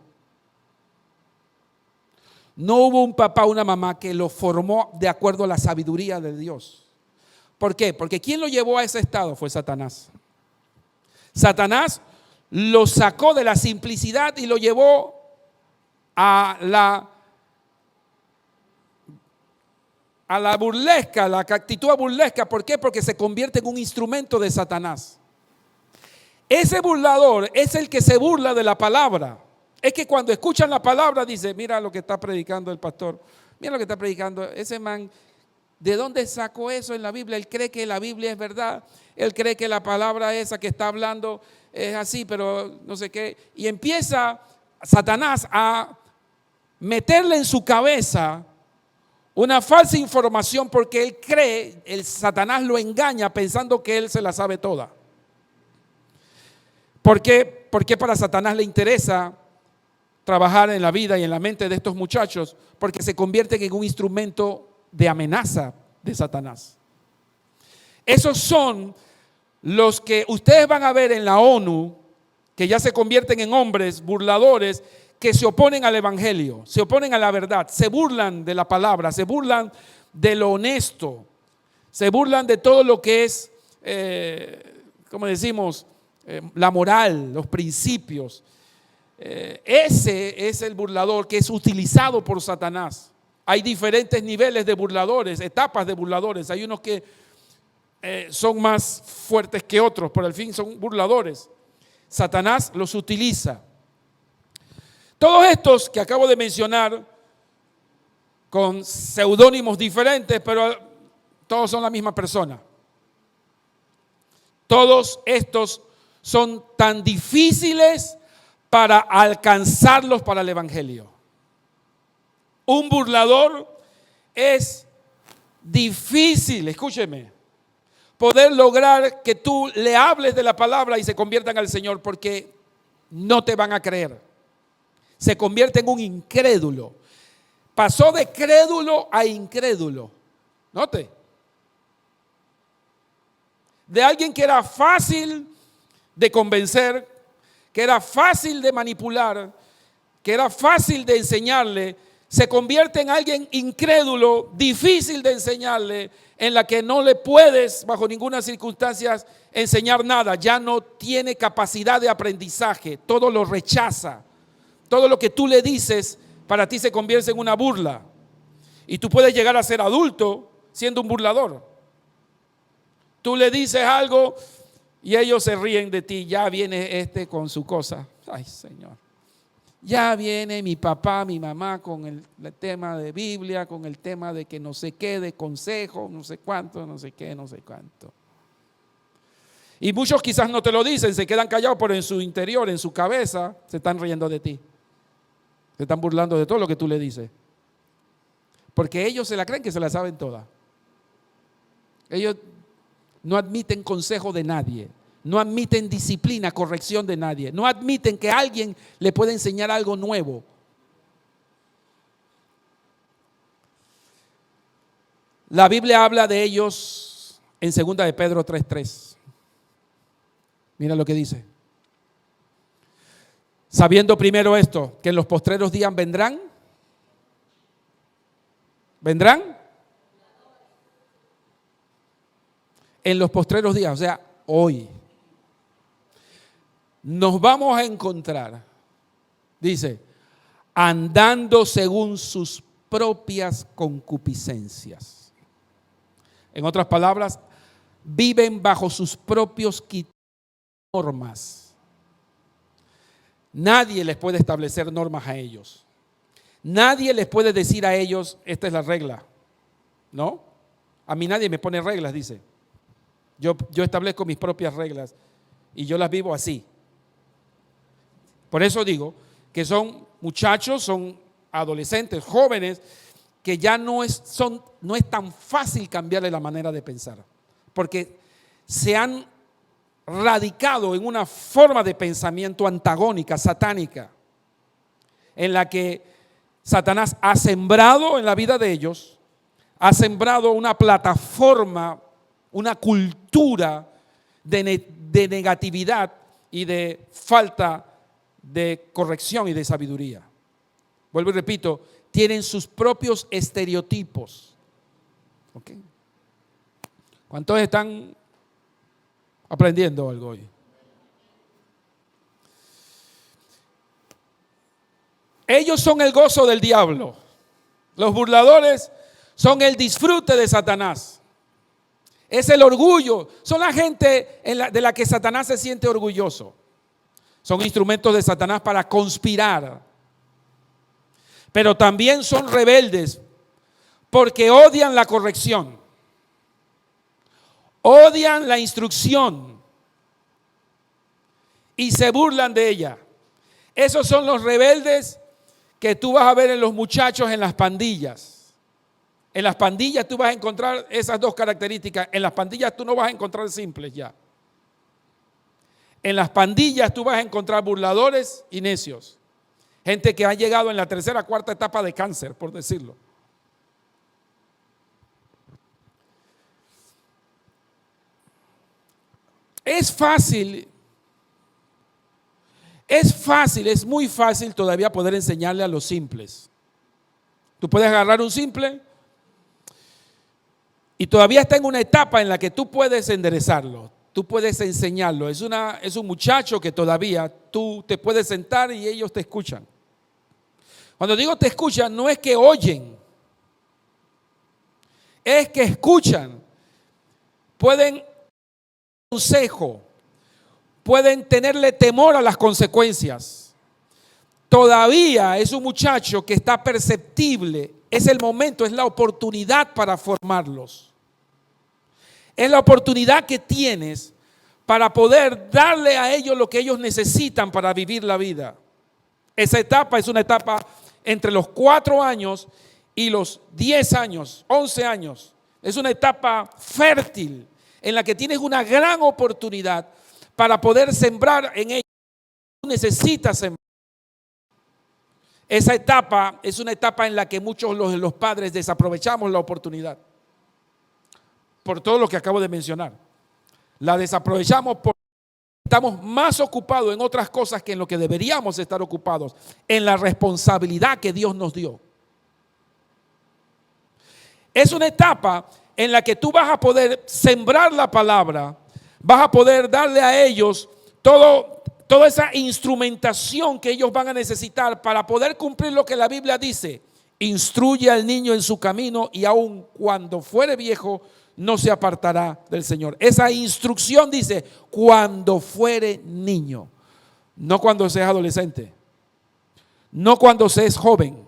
No hubo un papá, una mamá que lo formó de acuerdo a la sabiduría de Dios. ¿Por qué? Porque quien lo llevó a ese estado fue Satanás. Satanás lo sacó de la simplicidad y lo llevó a la burlesca, la actitud burlesca. ¿Por qué? Porque se convierte en un instrumento de Satanás. Ese burlador es el que se burla de la palabra. Es que cuando escuchan la palabra dice, mira lo que está predicando el pastor, mira lo que está predicando ese man. ¿De dónde sacó eso en la Biblia? Él cree que la Biblia es verdad. Él cree que la palabra esa que está hablando es así, pero no sé qué. Y empieza Satanás a meterle en su cabeza una falsa información porque él cree, el Satanás lo engaña pensando que él se la sabe toda. ¿Por qué? Porque para Satanás le interesa trabajar en la vida y en la mente de estos muchachos, porque se convierten en un instrumento de amenaza de Satanás. Esos son los que ustedes van a ver en la ONU, que ya se convierten en hombres burladores, que se oponen al evangelio, se oponen a la verdad, se burlan de la palabra, se burlan de lo honesto, se burlan de todo lo que es, como decimos, la moral, los principios. Ese es el burlador que es utilizado por Satanás. Hay diferentes niveles de burladores, etapas de burladores. Hay unos que son más fuertes que otros, pero al fin son burladores. Satanás los utiliza. Todos estos que acabo de mencionar, con seudónimos diferentes, pero todos son la misma persona. Todos estos son tan difíciles para alcanzarlos para el evangelio. Un burlador es difícil, escúcheme, poder lograr que tú le hables de la palabra y se conviertan al Señor, porque no te van a creer. Se convierte en un incrédulo. Pasó de crédulo a incrédulo. Note. De alguien que era fácil de convencer, que era fácil de manipular, que era fácil de enseñarle, se convierte en alguien incrédulo, difícil de enseñarle, en la que no le puedes bajo ninguna circunstancia enseñar nada. Ya no tiene capacidad de aprendizaje, todo lo rechaza, Todo lo que tú le dices para ti se convierte en una burla. Y tú puedes llegar a ser adulto siendo un burlador. Tú le dices algo y ellos se ríen de ti. Ya viene este con su cosa. Ay, Señor. Ya viene mi papá, mi mamá con el tema de Biblia, con el tema de que no sé qué, de consejo, no sé cuánto, no sé qué, no sé cuánto. Y muchos quizás no te lo dicen, se quedan callados, pero en su interior, en su cabeza, se están riendo de ti. Se están burlando de todo lo que tú le dices. Porque ellos se la creen que se la saben toda. Ellos no admiten consejo de nadie. No admiten disciplina, corrección de nadie. No admiten que alguien le pueda enseñar algo nuevo. La Biblia habla de ellos en 2 de Pedro 3:3. Mira lo que dice. Sabiendo primero esto, que en los postreros días vendrán. ¿Vendrán? En los postreros días, o sea, hoy. Nos vamos a encontrar, dice, andando según sus propias concupiscencias. En otras palabras, viven bajo sus propios normas. Nadie les puede establecer normas a ellos. Nadie les puede decir a ellos, esta es la regla. ¿No? A mí nadie me pone reglas, dice. Yo establezco mis propias reglas y yo las vivo así. Por eso digo que son muchachos, son adolescentes, jóvenes, que ya no es tan fácil cambiarle la manera de pensar, porque se han radicado en una forma de pensamiento antagónica, satánica, en la que Satanás ha sembrado en la vida de ellos, ha sembrado una plataforma, una cultura de negatividad y de falta de corrección y de sabiduría. Vuelvo y repito, tienen sus propios estereotipos. ¿Okay? ¿Cuántos están aprendiendo algo hoy? Ellos son el gozo del diablo. Los burladores son el disfrute de Satanás. Es el orgullo. Son la gente de la que Satanás se siente orgulloso. Son instrumentos de Satanás para conspirar. Pero también son rebeldes porque odian la corrección. Odian la instrucción y se burlan de ella. Esos son los rebeldes que tú vas a ver en los muchachos en las pandillas. En las pandillas tú vas a encontrar esas dos características. En las pandillas tú no vas a encontrar simples ya. En las pandillas tú vas a encontrar burladores y necios. Gente que ha llegado en la tercera, cuarta etapa de cáncer, por decirlo. Es fácil, es muy fácil todavía poder enseñarle a los simples. Tú puedes agarrar un simple y todavía está en una etapa en la que tú puedes enderezarlo, tú puedes enseñarlo. Es un muchacho que todavía tú te puedes sentar y ellos te escuchan. Cuando digo te escuchan, no es que oyen, es que escuchan. Pueden consejo, pueden tenerle temor a las consecuencias. Todavía es un muchacho que está perceptible. Es el momento, es la oportunidad para formarlos. Es la oportunidad que tienes para poder darle a ellos lo que ellos necesitan para vivir la vida. Esa etapa es una etapa entre los 4 años y los 10 años, 11 años. Es una etapa fértil en la que tienes una gran oportunidad para poder sembrar en ellos. Tú necesitas sembrar. Esa etapa es una etapa en la que muchos de los padres desaprovechamos la oportunidad. Por todo lo que acabo de mencionar. La desaprovechamos porque estamos más ocupados en otras cosas que en lo que deberíamos estar ocupados, en la responsabilidad que Dios nos dio. Es una etapa en la que tú vas a poder sembrar la palabra, vas a poder darle a ellos todo toda esa instrumentación que ellos van a necesitar para poder cumplir lo que la Biblia dice. Instruye al niño en su camino y aun cuando fuere viejo no se apartará del Señor. Esa instrucción dice cuando fuere niño, no cuando seas adolescente, no cuando seas joven,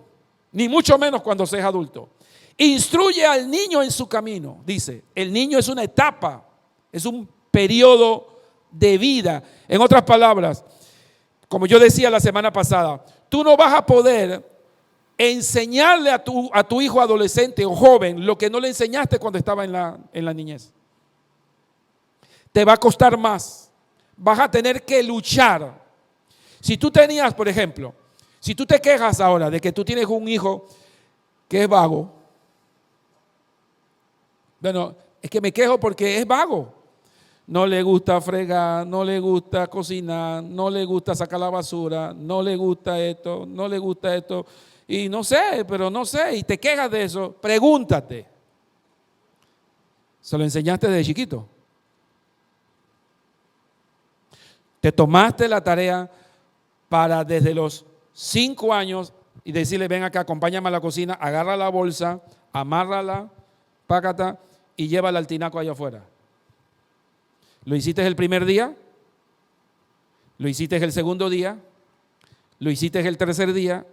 ni mucho menos cuando seas adulto. Instruye al niño en su camino, dice. El niño es una etapa, es un periodo de vida. En otras palabras, como yo decía la semana pasada, tú no vas a poder enseñarle a tu hijo adolescente o joven lo que no le enseñaste cuando estaba en la niñez. Te va a costar más. Vas a tener que luchar. Si tú tenías, por ejemplo, si tú te quejas ahora de que tú tienes un hijo que es vago, bueno, es que me quejo porque es vago. No le gusta fregar, no le gusta cocinar, no le gusta sacar la basura, no le gusta esto, no le gusta esto. Y no sé, pero no sé, y te quejas de eso. Pregúntate, ¿se lo enseñaste desde chiquito? ¿Te tomaste la tarea para desde los 5 años y decirle, ven acá, acompáñame a la cocina, agarra la bolsa, amárrala, págata y llévala al tinaco allá afuera? ¿Lo hiciste el primer día? ¿Lo hiciste el segundo día? ¿Lo hiciste el tercer día?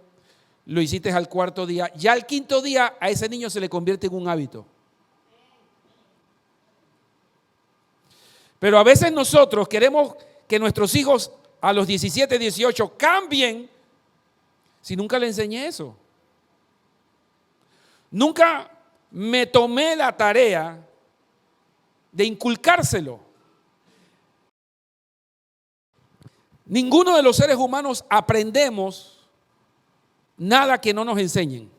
¿Lo hiciste al cuarto día? Ya al quinto día a ese niño se le convierte en un hábito. Pero a veces nosotros queremos que nuestros hijos a los 17, 18 cambien si nunca le enseñé eso. Nunca me tomé la tarea de inculcárselo. Ninguno de los seres humanos aprendemos nada que no nos enseñen.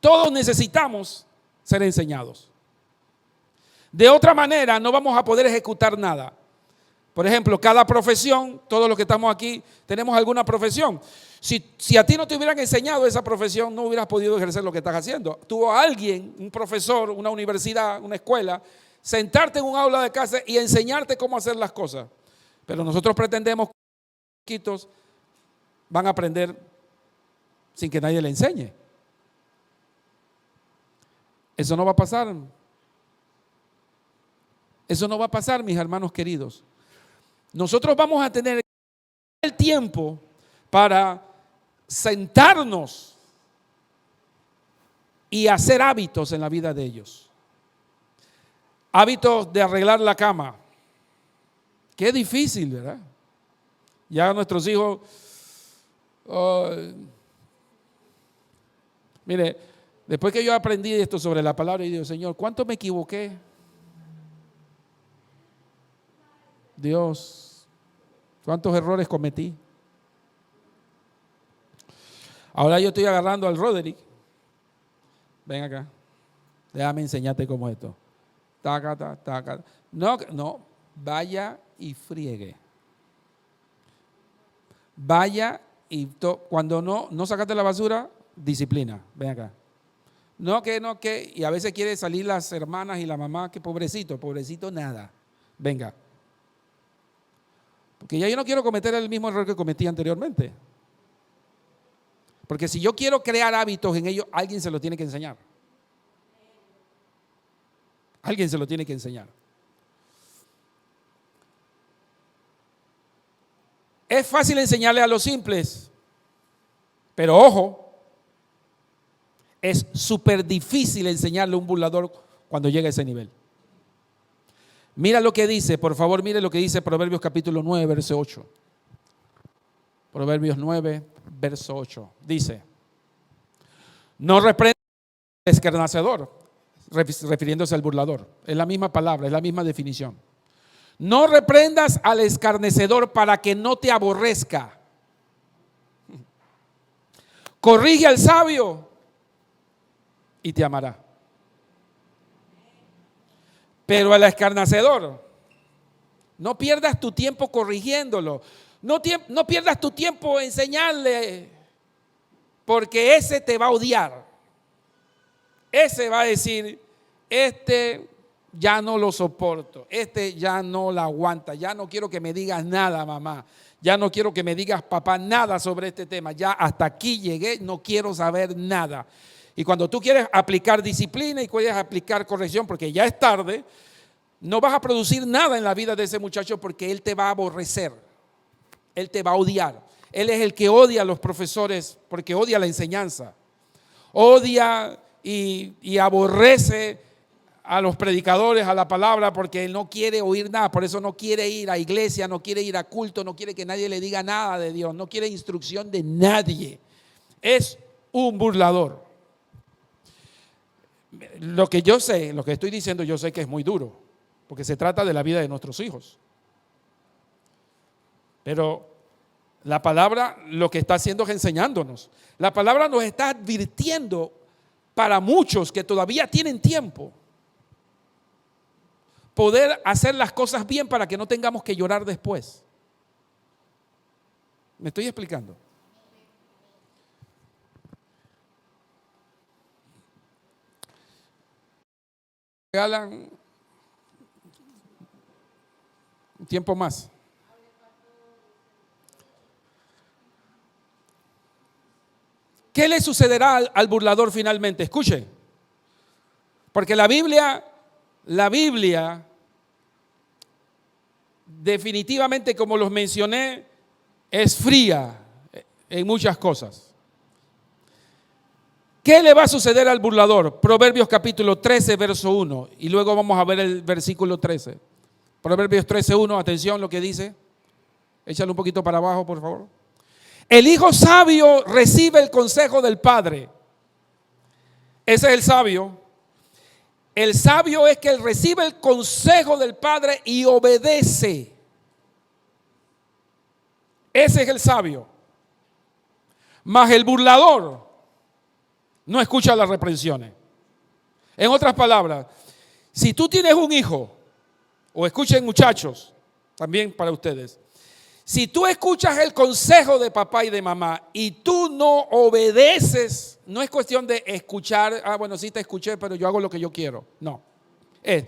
Todos necesitamos ser enseñados. De otra manera no vamos a poder ejecutar nada. Por ejemplo, cada profesión, todos los que estamos aquí tenemos alguna profesión. Si a ti no te hubieran enseñado esa profesión, no hubieras podido ejercer lo que estás haciendo. Tuvo alguien, un profesor, una universidad, una escuela, sentarte en un aula de clase y enseñarte cómo hacer las cosas. Pero nosotros pretendemos que los chiquitos van a aprender sin que nadie le enseñe. Eso no va a pasar. Eso no va a pasar, mis hermanos queridos. Nosotros vamos a tener el tiempo para sentarnos y hacer hábitos en la vida de ellos. Hábitos de arreglar la cama. Qué difícil, ¿verdad? Ya nuestros hijos, mire, después que yo aprendí esto sobre la palabra y digo, Señor, ¿cuánto me equivoqué? Dios, ¿cuántos errores cometí? Ahora yo estoy agarrando al Roderick. Ven acá, déjame enseñarte cómo es esto. Taca, taca. No, vaya y friegue. Vaya y cuando no sacaste la basura, disciplina. Ven acá. No, que. Y a veces quiere salir las hermanas y la mamá, que pobrecito nada. Venga. Porque ya yo no quiero cometer el mismo error que cometí anteriormente. Porque si yo quiero crear hábitos en ellos, alguien se lo tiene que enseñar. Alguien se lo tiene que enseñar. Es fácil enseñarle a los simples, pero ojo, es súper difícil enseñarle a un burlador cuando llega a ese nivel. Mira lo que dice, por favor, mire lo que dice Proverbios capítulo 9, verso 8. Proverbios 9, verso 8. Dice, no reprenda al escarnecedor, refiriéndose al burlador. Es la misma palabra, es la misma definición. No reprendas al escarnecedor para que no te aborrezca. Corrige al sabio y te amará. Pero al escarnecedor, no pierdas tu tiempo corrigiéndolo. No pierdas tu tiempo enseñarle, porque ese te va a odiar. Ese va a decir, ya no lo soporto, este ya no la aguanta, ya no quiero que me digas nada, mamá, ya no quiero que me digas, papá, nada sobre este tema, ya hasta aquí llegué, no quiero saber nada. Y cuando tú quieres aplicar disciplina y quieres aplicar corrección, porque ya es tarde, no vas a producir nada en la vida de ese muchacho porque él te va a aborrecer, él te va a odiar. Él es el que odia a los profesores porque odia la enseñanza, odia y aborrece a los predicadores, a la palabra, porque él no quiere oír nada, por eso no quiere ir a iglesia, no quiere ir a culto, no quiere que nadie le diga nada de Dios, no quiere instrucción de nadie. Es un burlador. Lo que yo sé, lo que estoy diciendo, yo sé que es muy duro, porque se trata de la vida de nuestros hijos. Pero la palabra lo que está haciendo es enseñándonos. La palabra nos está advirtiendo para muchos que todavía tienen tiempo poder hacer las cosas bien para que no tengamos que llorar después. ¿Me estoy explicando? Regalan un tiempo más. ¿Qué le sucederá al burlador finalmente? Escuche, porque la Biblia definitivamente, como los mencioné, es fría en muchas cosas. ¿Qué le va a suceder al burlador? Proverbios capítulo 13, verso 1, y luego vamos a ver el versículo 13. Proverbios 13, 1, atención lo que dice. Échale un poquito para abajo, por favor. El hijo sabio recibe el consejo del padre. Ese es el sabio. El sabio es que él recibe el consejo del padre y obedece. Ese es el sabio. Mas el burlador no escucha las reprensiones. En otras palabras, si tú tienes un hijo, o escuchen muchachos, también para ustedes, si tú escuchas el consejo de papá y de mamá y tú no obedeces, no es cuestión de escuchar, bueno, sí te escuché, pero yo hago lo que yo quiero. No, es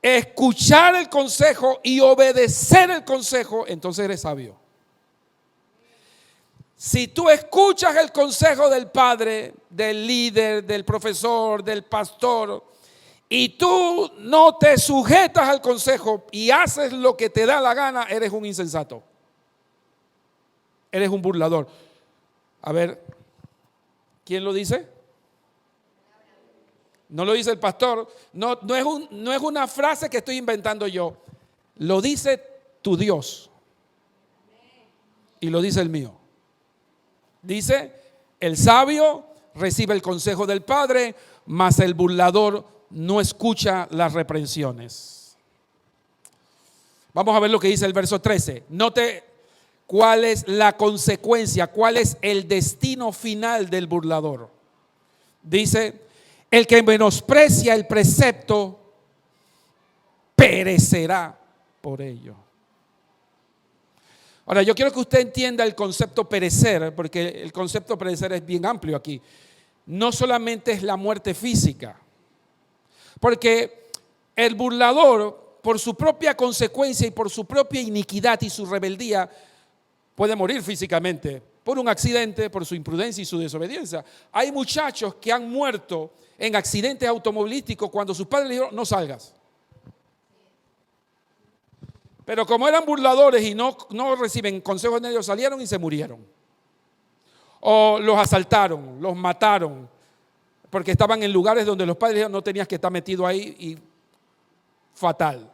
escuchar el consejo y obedecer el consejo, entonces eres sabio. Si tú escuchas el consejo del padre, del líder, del profesor, del pastor, y tú no te sujetas al consejo y haces lo que te da la gana, eres un insensato. Eres un burlador. A ver, ¿quién lo dice? No lo dice el pastor. No es una frase que estoy inventando yo. Lo dice tu Dios. Y lo dice el mío. Dice, el sabio recibe el consejo del padre, mas el burlador no escucha las reprensiones. Vamos a ver lo que dice el verso 13. Note cuál es la consecuencia, cuál es el destino final del burlador. Dice, el que menosprecia el precepto perecerá por ello. Ahora, yo quiero que usted entienda el concepto perecer, porque el concepto perecer es bien amplio aquí. No solamente es la muerte física, porque el burlador, por su propia consecuencia y por su propia iniquidad y su rebeldía, puede morir físicamente por un accidente, por su imprudencia y su desobediencia. Hay muchachos que han muerto en accidentes automovilísticos cuando sus padres le dijeron, no salgas. Pero como eran burladores y no reciben consejos de ellos, salieron y se murieron. O los asaltaron, los mataron, porque estaban en lugares donde los padres dijeron, no tenías que estar metido ahí, y fatal.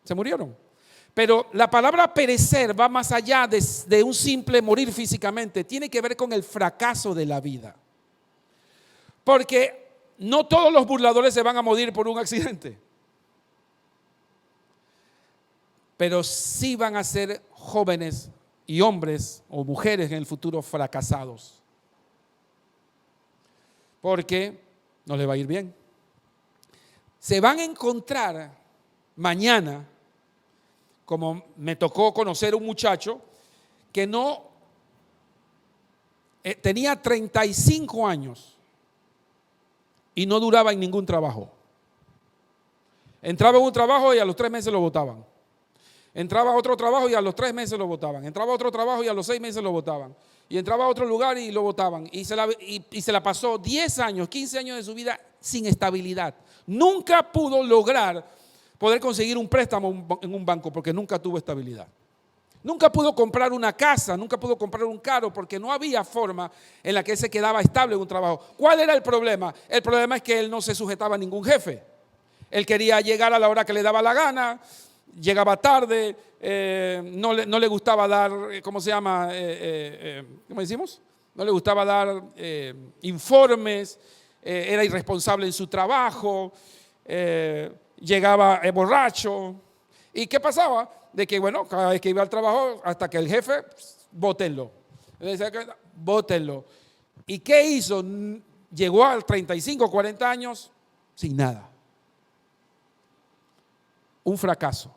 Se murieron. Pero la palabra perecer va más allá de un simple morir físicamente. Tiene que ver con el fracaso de la vida. Porque no todos los burladores se van a morir por un accidente. Pero sí van a ser jóvenes y hombres o mujeres en el futuro fracasados. Porque no les va a ir bien. Se van a encontrar mañana, como me tocó conocer un muchacho que tenía 35 años y no duraba en ningún trabajo. Entraba en un trabajo y a los 3 meses lo botaban. Entraba a otro trabajo y a los 3 meses lo botaban. Entraba a otro trabajo y a los 6 meses lo botaban. Y entraba a otro lugar y lo botaban. Y se la pasó 10 años, 15 años de su vida sin estabilidad. Nunca pudo lograr poder conseguir un préstamo en un banco porque nunca tuvo estabilidad. Nunca pudo comprar una casa, nunca pudo comprar un carro porque no había forma en la que él se quedaba estable en un trabajo. ¿Cuál era el problema? El problema es que él no se sujetaba a ningún jefe. Él quería llegar a la hora que le daba la gana, llegaba tarde, no le gustaba dar, ¿cómo se llama? ¿Cómo decimos? No le gustaba dar informes, era irresponsable en su trabajo, llegaba borracho. ¿Y qué pasaba? De que, bueno, cada vez que iba al trabajo, hasta que el jefe, bótenlo. Él decía, bótenlo. ¿Y qué hizo? Llegó a 35, 40 años sin nada. Un fracaso.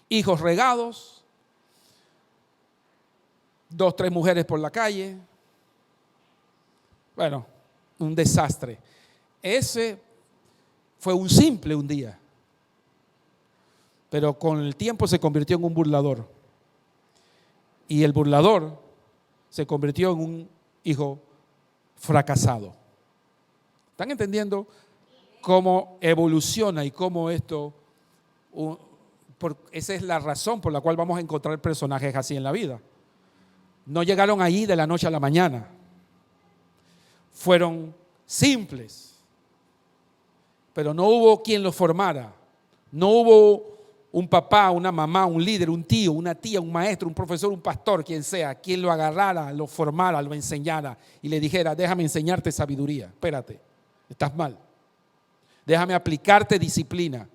Hijos regados, 2, 3 mujeres por la calle. Bueno, un desastre. Ese fue un simple un día, pero con el tiempo se convirtió en un burlador. Y el burlador se convirtió en un hijo fracasado. ¿Están entendiendo cómo evoluciona y cómo esto? Esa es la razón por la cual vamos a encontrar personajes así en la vida. No llegaron ahí de la noche a la mañana. Fueron simples, pero no hubo quien los formara. No hubo un papá, una mamá, un líder, un tío, una tía, un maestro, un profesor, un pastor, quien sea, quien lo agarrara, lo formara, lo enseñara y le dijera, déjame enseñarte sabiduría. Espérate, estás mal. Déjame aplicarte disciplina.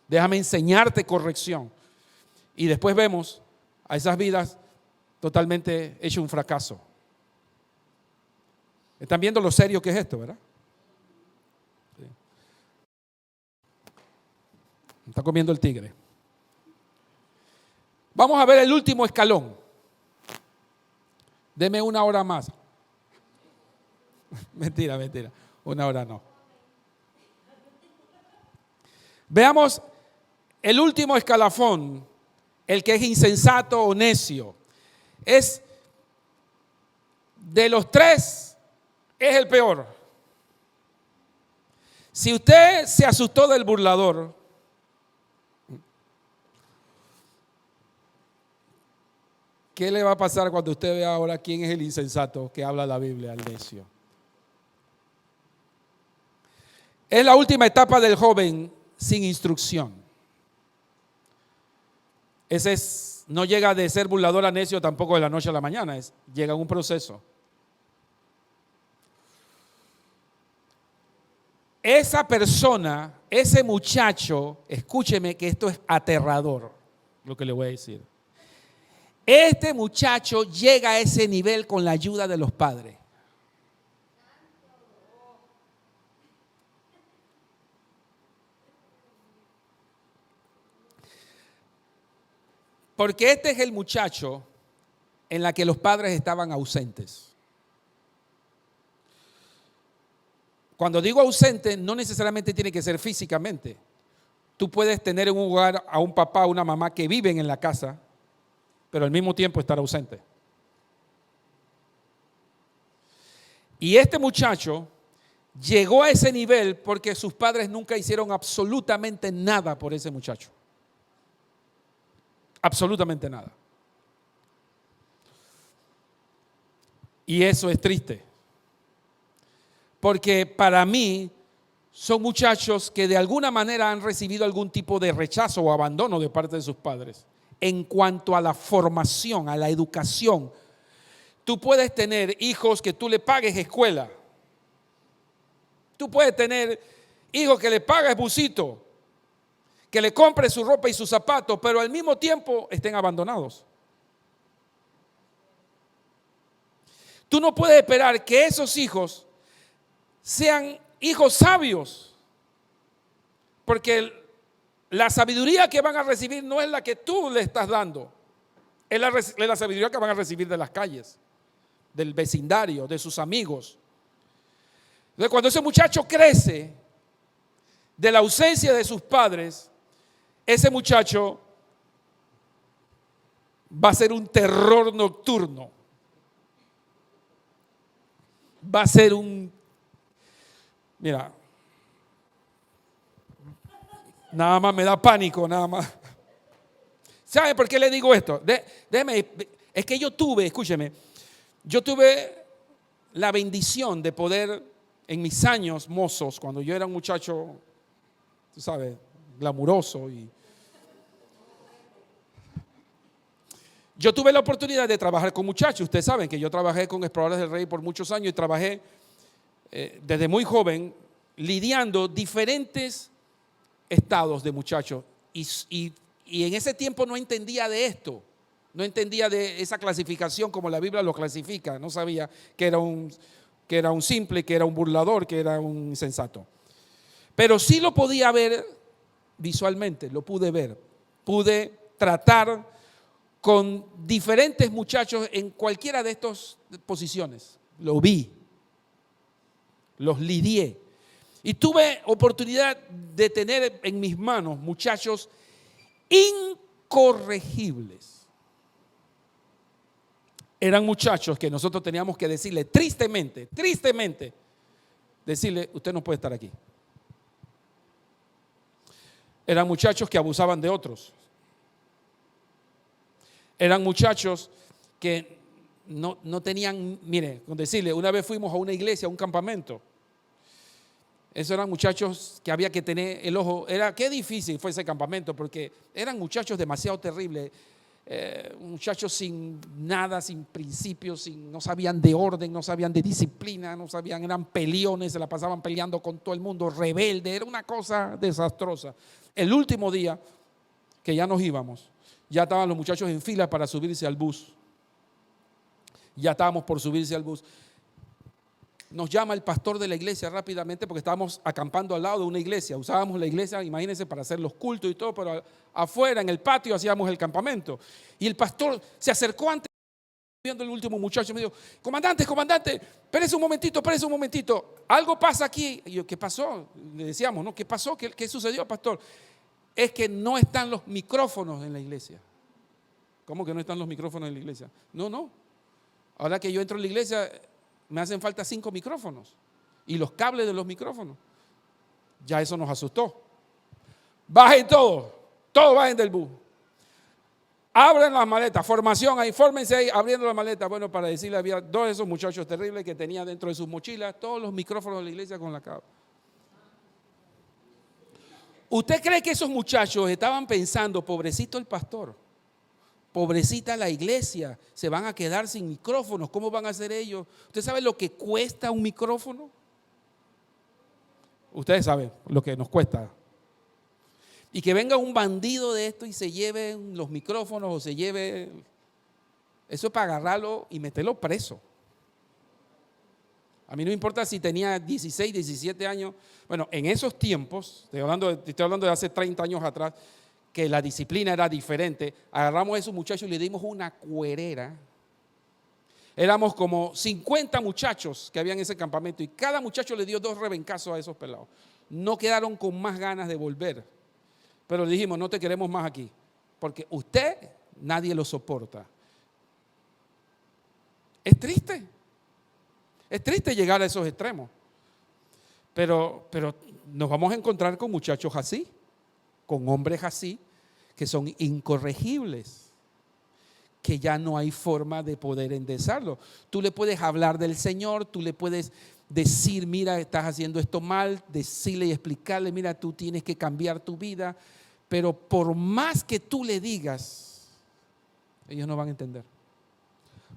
Déjame enseñarte corrección. Y después vemos a esas vidas totalmente hecho un fracaso. Están viendo lo serio que es esto, ¿verdad? Sí. Está comiendo el tigre. Vamos a ver el último escalón. Deme 1 hora más. Mentira. 1 hora no. Veamos el último escalafón, el que es insensato o necio. Es de los 3, es el peor. Si usted se asustó del burlador, ¿qué le va a pasar cuando usted vea ahora quién es el insensato que habla la Biblia, el necio? Es la última etapa del joven sin instrucción. No llega de ser burlador a necio tampoco de la noche a la mañana, llega en un proceso. Esa persona, ese muchacho, escúcheme que esto es aterrador, lo que le voy a decir. Este muchacho llega a ese nivel con la ayuda de los padres. Porque este es el muchacho en la que los padres estaban ausentes. Cuando digo ausente, no necesariamente tiene que ser físicamente. Tú puedes tener en un hogar a un papá o una mamá que viven en la casa, pero al mismo tiempo estar ausente. Y este muchacho llegó a ese nivel porque sus padres nunca hicieron absolutamente nada por ese muchacho. Absolutamente nada. Y eso es triste. Porque para mí son muchachos que de alguna manera han recibido algún tipo de rechazo o abandono de parte de sus padres. En cuanto a la formación, a la educación, tú puedes tener hijos que tú le pagues escuela. Tú puedes tener hijos que le pagues busito, que le compres su ropa y sus zapatos, pero al mismo tiempo estén abandonados. Tú no puedes esperar que esos hijos sean hijos sabios, porque la sabiduría que van a recibir no es la que tú le estás dando, es la sabiduría que van a recibir de las calles, del vecindario, de sus amigos. Entonces, cuando ese muchacho crece, de la ausencia de sus padres, ese muchacho va a ser un terror nocturno. Va a ser mira, nada más me da pánico, nada más. ¿Sabe por qué le digo esto? Déjeme, es que escúcheme, yo tuve la bendición de poder, en mis años mozos, cuando yo era un muchacho, tú sabes, glamuroso, yo tuve la oportunidad de trabajar con muchachos. Ustedes saben que yo trabajé con Exploradores del Rey por muchos años y trabajé desde muy joven lidiando diferentes estados de muchachos. Y en ese tiempo no entendía de esto, no entendía de esa clasificación como la Biblia lo clasifica. No sabía que era un simple, que era un burlador, que era un insensato. Pero sí lo podía ver visualmente, lo pude ver. Pude tratar con diferentes muchachos en cualquiera de estas posiciones. Lo vi, los lidié. Y tuve oportunidad de tener en mis manos muchachos incorregibles. Eran muchachos que nosotros teníamos que decirle tristemente, decirle, usted no puede estar aquí. Eran muchachos que abusaban de otros. Eran muchachos que no tenían, mire, con decirle, una vez fuimos a una iglesia, a un campamento. Esos eran muchachos que había que tener el ojo. Qué difícil fue ese campamento porque eran muchachos demasiado terribles. Muchachos sin nada, sin principios, no sabían de orden, no sabían de disciplina, eran peleones, se la pasaban peleando con todo el mundo, rebelde. Era una cosa desastrosa. El último día que ya nos íbamos, ya estaban los muchachos en fila para subirse al bus. Ya estábamos por subirse al bus. Nos llama el pastor de la iglesia rápidamente porque estábamos acampando al lado de una iglesia. Usábamos la iglesia, imagínense, para hacer los cultos y todo, pero afuera en el patio hacíamos el campamento. Y el pastor se acercó antes, viendo el último muchacho, me dijo, comandante, espérese un momentito. Algo pasa aquí. Y yo, ¿qué pasó? Le decíamos, ¿no? ¿Qué pasó? ¿Qué sucedió, pastor? Es que no están los micrófonos en la iglesia. ¿Cómo que no están los micrófonos en la iglesia? No. Ahora que yo entro en la iglesia, me hacen falta 5 micrófonos y los cables de los micrófonos. Ya eso nos asustó. Bajen todos bajen del bus. Abren las maletas, formación ahí, fórmense ahí, abriendo las maletas. Bueno, para decirle, había 2 de esos muchachos terribles que tenían dentro de sus mochilas todos los micrófonos de la iglesia con la cable. ¿Usted cree que esos muchachos estaban pensando, pobrecito el pastor, pobrecita la iglesia, se van a quedar sin micrófonos? ¿Cómo van a hacer ellos? ¿Usted sabe lo que cuesta un micrófono? Ustedes saben lo que nos cuesta. Y que venga un bandido de esto y se lleve los micrófonos o se lleve... Eso es para agarrarlo y meterlo preso. A mí no me importa si tenía 16, 17 años. Bueno, en esos tiempos, estoy hablando de hace 30 años atrás, que la disciplina era diferente. Agarramos a esos muchachos y le dimos una cuerera. Éramos como 50 muchachos que había en ese campamento y cada muchacho le dio 2 rebencazos a esos pelados. No quedaron con más ganas de volver. Pero le dijimos, no te queremos más aquí, porque usted nadie lo soporta. Es triste llegar a esos extremos. Pero nos vamos a encontrar con muchachos así, con hombres así, que son incorregibles, que ya no hay forma de poder enderezarlo. Tú le puedes hablar del Señor, tú le puedes decir, mira, estás haciendo esto mal, decirle y explicarle, mira, tú tienes que cambiar tu vida, pero por más que tú le digas, ellos no van a entender.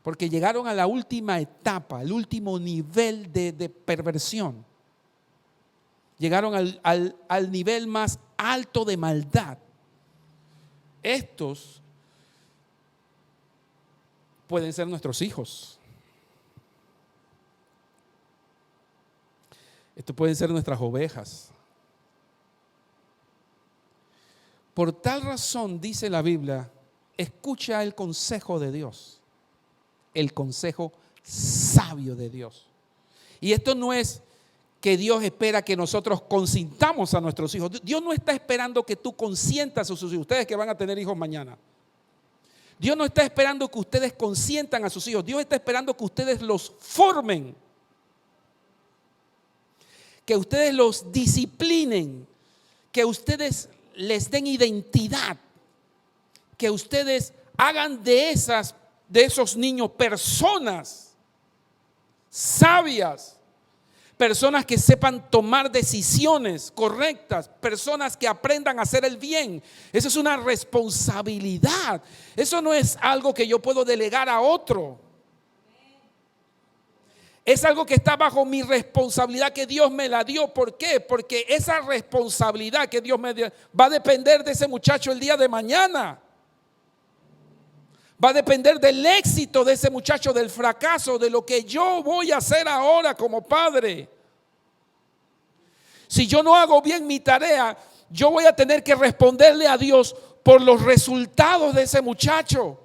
Porque llegaron a la última etapa, al último nivel de perversión. Llegaron al nivel más alto de maldad. Estos pueden ser nuestros hijos. Estos pueden ser nuestras ovejas. Por tal razón, dice la Biblia, escucha el consejo de Dios, el consejo sabio de Dios. Y esto no es que Dios espera que nosotros consintamos a nuestros hijos. Dios no está esperando que tú consientas a sus hijos, ustedes que van a tener hijos mañana. Dios no está esperando que ustedes consientan a sus hijos. Dios está esperando que ustedes los formen, que ustedes los disciplinen, que ustedes les den identidad, que ustedes hagan de esos niños personas sabias, personas que sepan tomar decisiones correctas, personas que aprendan a hacer el bien. Eso es una responsabilidad. Eso no es algo que yo puedo delegar a otro. Es algo que está bajo mi responsabilidad, que Dios me la dio. ¿Por qué? Porque esa responsabilidad que Dios me dio va a depender de ese muchacho el día de mañana. Va a depender del éxito de ese muchacho, del fracaso, de lo que yo voy a hacer ahora como padre. Si yo no hago bien mi tarea, yo voy a tener que responderle a Dios por los resultados de ese muchacho.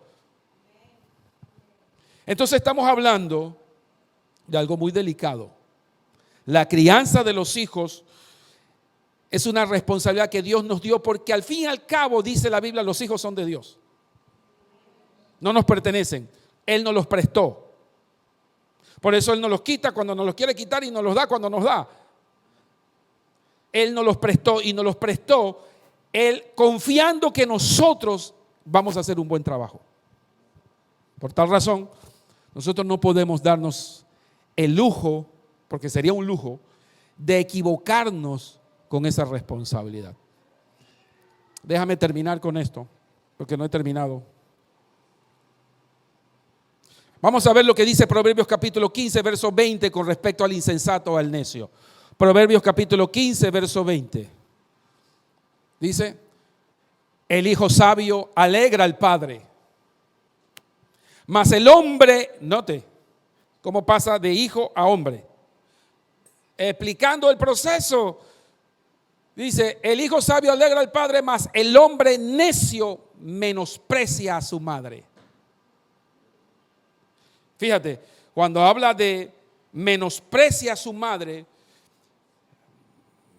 Entonces estamos hablando de algo muy delicado. La crianza de los hijos es una responsabilidad que Dios nos dio, porque al fin y al cabo, dice la Biblia, los hijos son de Dios. No nos pertenecen, Él nos los prestó. Por eso Él nos los quita cuando nos los quiere quitar y nos los da cuando nos da. Él nos los prestó y nos los prestó Él confiando que nosotros vamos a hacer un buen trabajo. Por tal razón, nosotros no podemos darnos el lujo, porque sería un lujo, de equivocarnos con esa responsabilidad. Déjame terminar con esto, porque no he terminado. Vamos a ver lo que dice Proverbios capítulo 15, verso 20 con respecto al insensato o al necio. Proverbios capítulo 15, verso 20. Dice, el hijo sabio alegra al padre, mas el hombre, note cómo pasa de hijo a hombre. Explicando el proceso, dice, el hijo sabio alegra al padre, mas el hombre necio menosprecia a su madre. Fíjate, cuando habla de menosprecia a su madre,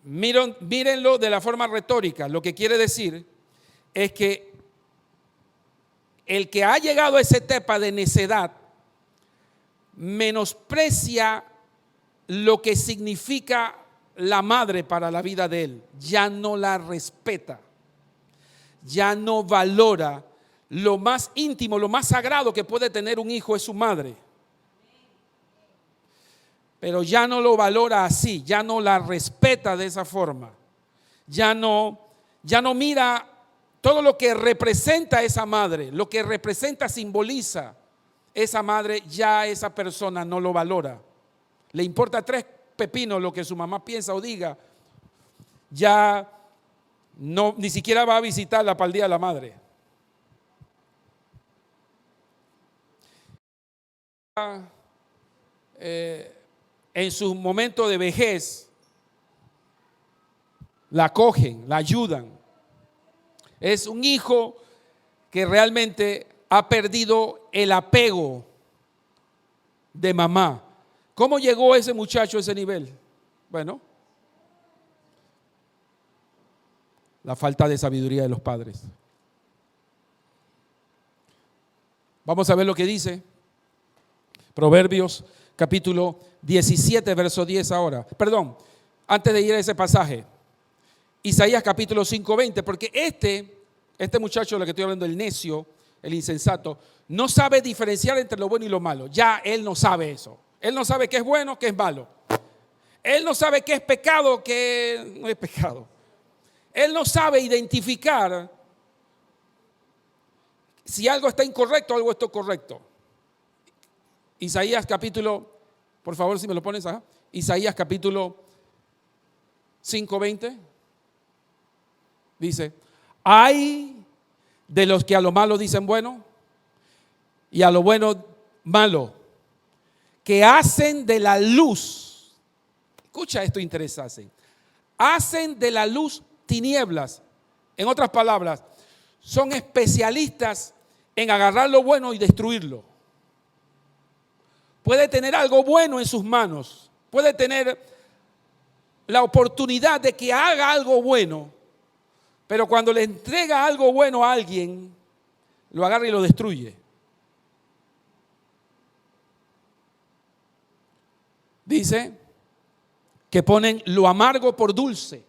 mírenlo de la forma retórica. Lo que quiere decir es que el que ha llegado a esa etapa de necedad menosprecia lo que significa la madre para la vida de él. Ya no la respeta, ya no valora. Lo más íntimo, lo más sagrado que puede tener un hijo es su madre. Pero ya no lo valora así, ya no la respeta de esa forma. Ya no mira todo lo que representa esa madre, lo que representa, simboliza esa madre, ya esa persona no lo valora. Le importa tres pepinos lo que su mamá piensa o diga. Ya no, ni siquiera va a visitarla para el Día de la Madre. En su momento de vejez la acogen, la ayudan. Es un hijo que realmente ha perdido el apego de mamá. ¿Cómo llegó ese muchacho a ese nivel? Bueno, la falta de sabiduría de los padres. Vamos a ver lo que dice Proverbios capítulo 17, verso 10 ahora. Perdón, antes de ir a ese pasaje. Isaías capítulo 5, 20, porque este muchacho de lo que estoy hablando, el necio, el insensato, no sabe diferenciar entre lo bueno y lo malo. Ya él no sabe eso. Él no sabe qué es bueno, qué es malo. Él no sabe qué es pecado, qué no es pecado. Él no sabe identificar si algo está incorrecto o algo está correcto. Isaías capítulo, por favor si me lo pones, Isaías capítulo 5:20 dice, ay de los que a lo malo dicen bueno y a lo bueno malo, que hacen de la luz, escucha esto interesante, hacen de la luz tinieblas. En otras palabras, son especialistas en agarrar lo bueno y destruirlo. Puede tener algo bueno en sus manos, puede tener la oportunidad de que haga algo bueno, pero cuando le entrega algo bueno a alguien, lo agarra y lo destruye. Dice que ponen lo amargo por dulce.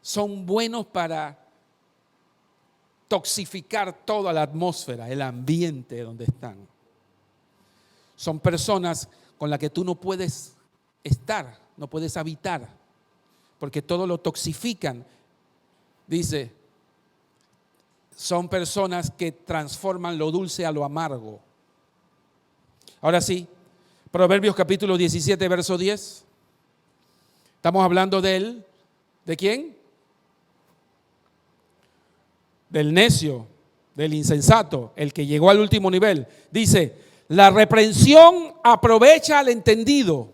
Son buenos para toxificar toda la atmósfera, el ambiente donde están. Son personas con las que tú no puedes estar, no puedes habitar, porque todo lo toxifican. Dice, son personas que transforman lo dulce a lo amargo. Ahora sí, Proverbios capítulo 17, verso 10. Estamos hablando de él. ¿De quién? Del necio, del insensato, el que llegó al último nivel. Dice, la reprensión aprovecha al entendido,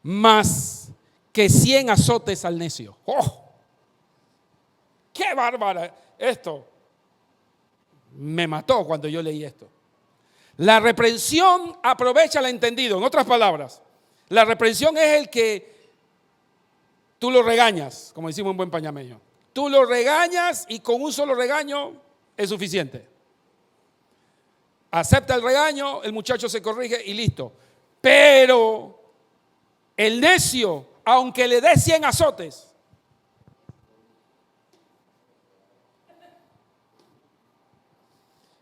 más que 100 azotes al necio. ¡Oh! ¡Qué bárbara! Esto me mató cuando yo leí esto. La reprensión aprovecha al entendido. En otras palabras, la reprensión es el que tú lo regañas, como decimos en buen pañameño. Tú lo regañas y con un solo regaño es suficiente. Acepta el regaño, el muchacho se corrige y listo. Pero el necio, aunque le dé 100 azotes,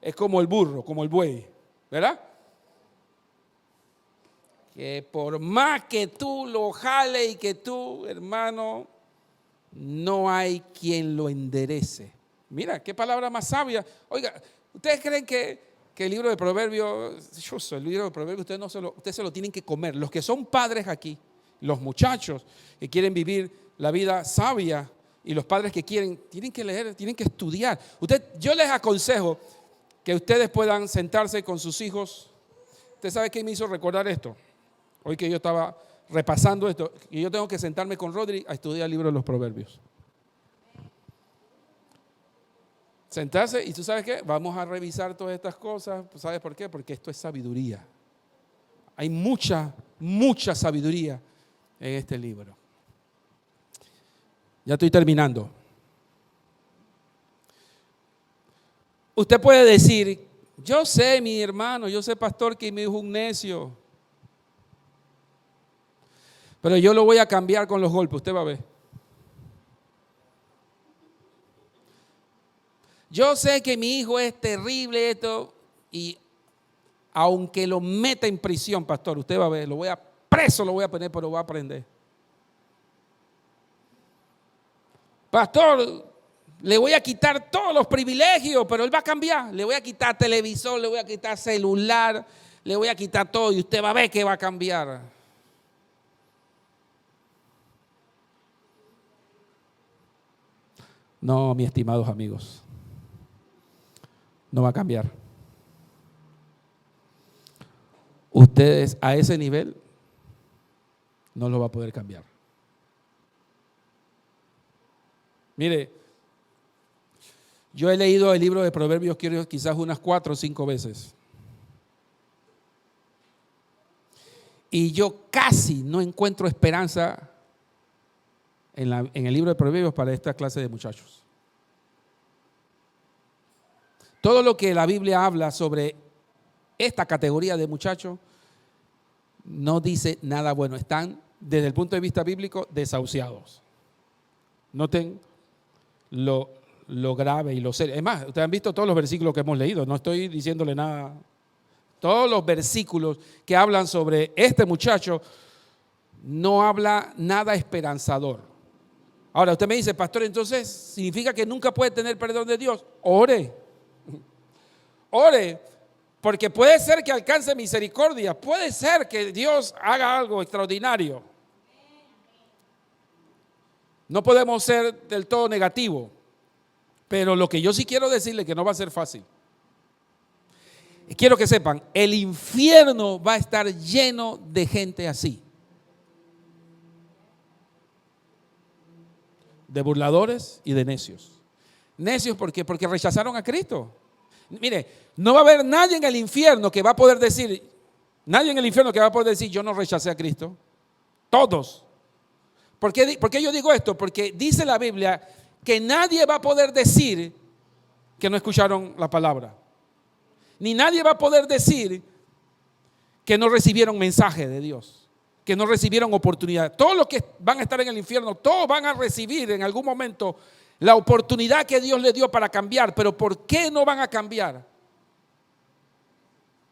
es como el burro, como el buey, ¿verdad? Que por más que tú lo jales y que tú, hermano, no hay quien lo enderece. Mira, qué palabra más sabia. Oiga, ¿ustedes creen que el libro de Proverbios, el libro de Proverbios, ustedes se lo tienen que comer? Los que son padres aquí, los muchachos que quieren vivir la vida sabia y los padres que tienen que leer, tienen que estudiar. Yo les aconsejo que ustedes puedan sentarse con sus hijos. ¿Usted sabe qué me hizo recordar esto? Hoy que yo estaba repasando esto, y yo tengo que sentarme con Rodri a estudiar el libro de los Proverbios. Sentarse y tú sabes qué, vamos a revisar todas estas cosas. ¿Sabes por qué? Porque esto es sabiduría. Hay mucha sabiduría en este libro. Ya estoy terminando. Usted puede decir, yo sé, mi hermano, yo sé, pastor, que mi hijo es un necio, pero yo lo voy a cambiar con los golpes, usted va a ver. Yo sé que mi hijo es terrible esto, y aunque lo meta en prisión, pastor, usted va a ver, lo voy a poner, pero va a aprender. Pastor, le voy a quitar todos los privilegios, pero él va a cambiar. Le voy a quitar televisor, le voy a quitar celular, le voy a quitar todo y usted va a ver que va a cambiar. No, mis estimados amigos, no va a cambiar. Ustedes a ese nivel no lo va a poder cambiar. Mire, yo he leído el libro de Proverbios quizás unas 4 o 5 veces. Y yo casi no encuentro esperanza en el libro de Proverbios para esta clase de muchachos. Todo lo que la Biblia habla sobre esta categoría de muchachos no dice nada bueno. Están, desde el punto de vista bíblico, desahuciados. Noten lo grave y lo serio. Es más, ustedes han visto todos los versículos que hemos leído. No estoy diciéndole nada. Todos los versículos que hablan sobre este muchacho no habla nada esperanzador. Ahora, usted me dice, pastor, entonces, ¿significa que nunca puede tener perdón de Dios? Ore, porque puede ser que alcance misericordia, puede ser que Dios haga algo extraordinario. No podemos ser del todo negativos, pero lo que yo sí quiero decirle es que no va a ser fácil. Quiero que sepan, el infierno va a estar lleno de gente así. De burladores y de necios. Necios porque rechazaron a Cristo. Mire, no va a haber nadie en el infierno que va a poder decir, Nadie en el infierno que va a poder decir, yo no rechacé a Cristo. Todos. ¿Por qué yo digo esto? Porque dice la Biblia que nadie va a poder decir que no escucharon la palabra. Ni nadie va a poder decir que no recibieron mensaje de Dios, que no recibieron oportunidad. Todos los que van a estar en el infierno, todos van a recibir en algún momento la oportunidad que Dios les dio para cambiar. Pero ¿por qué no van a cambiar?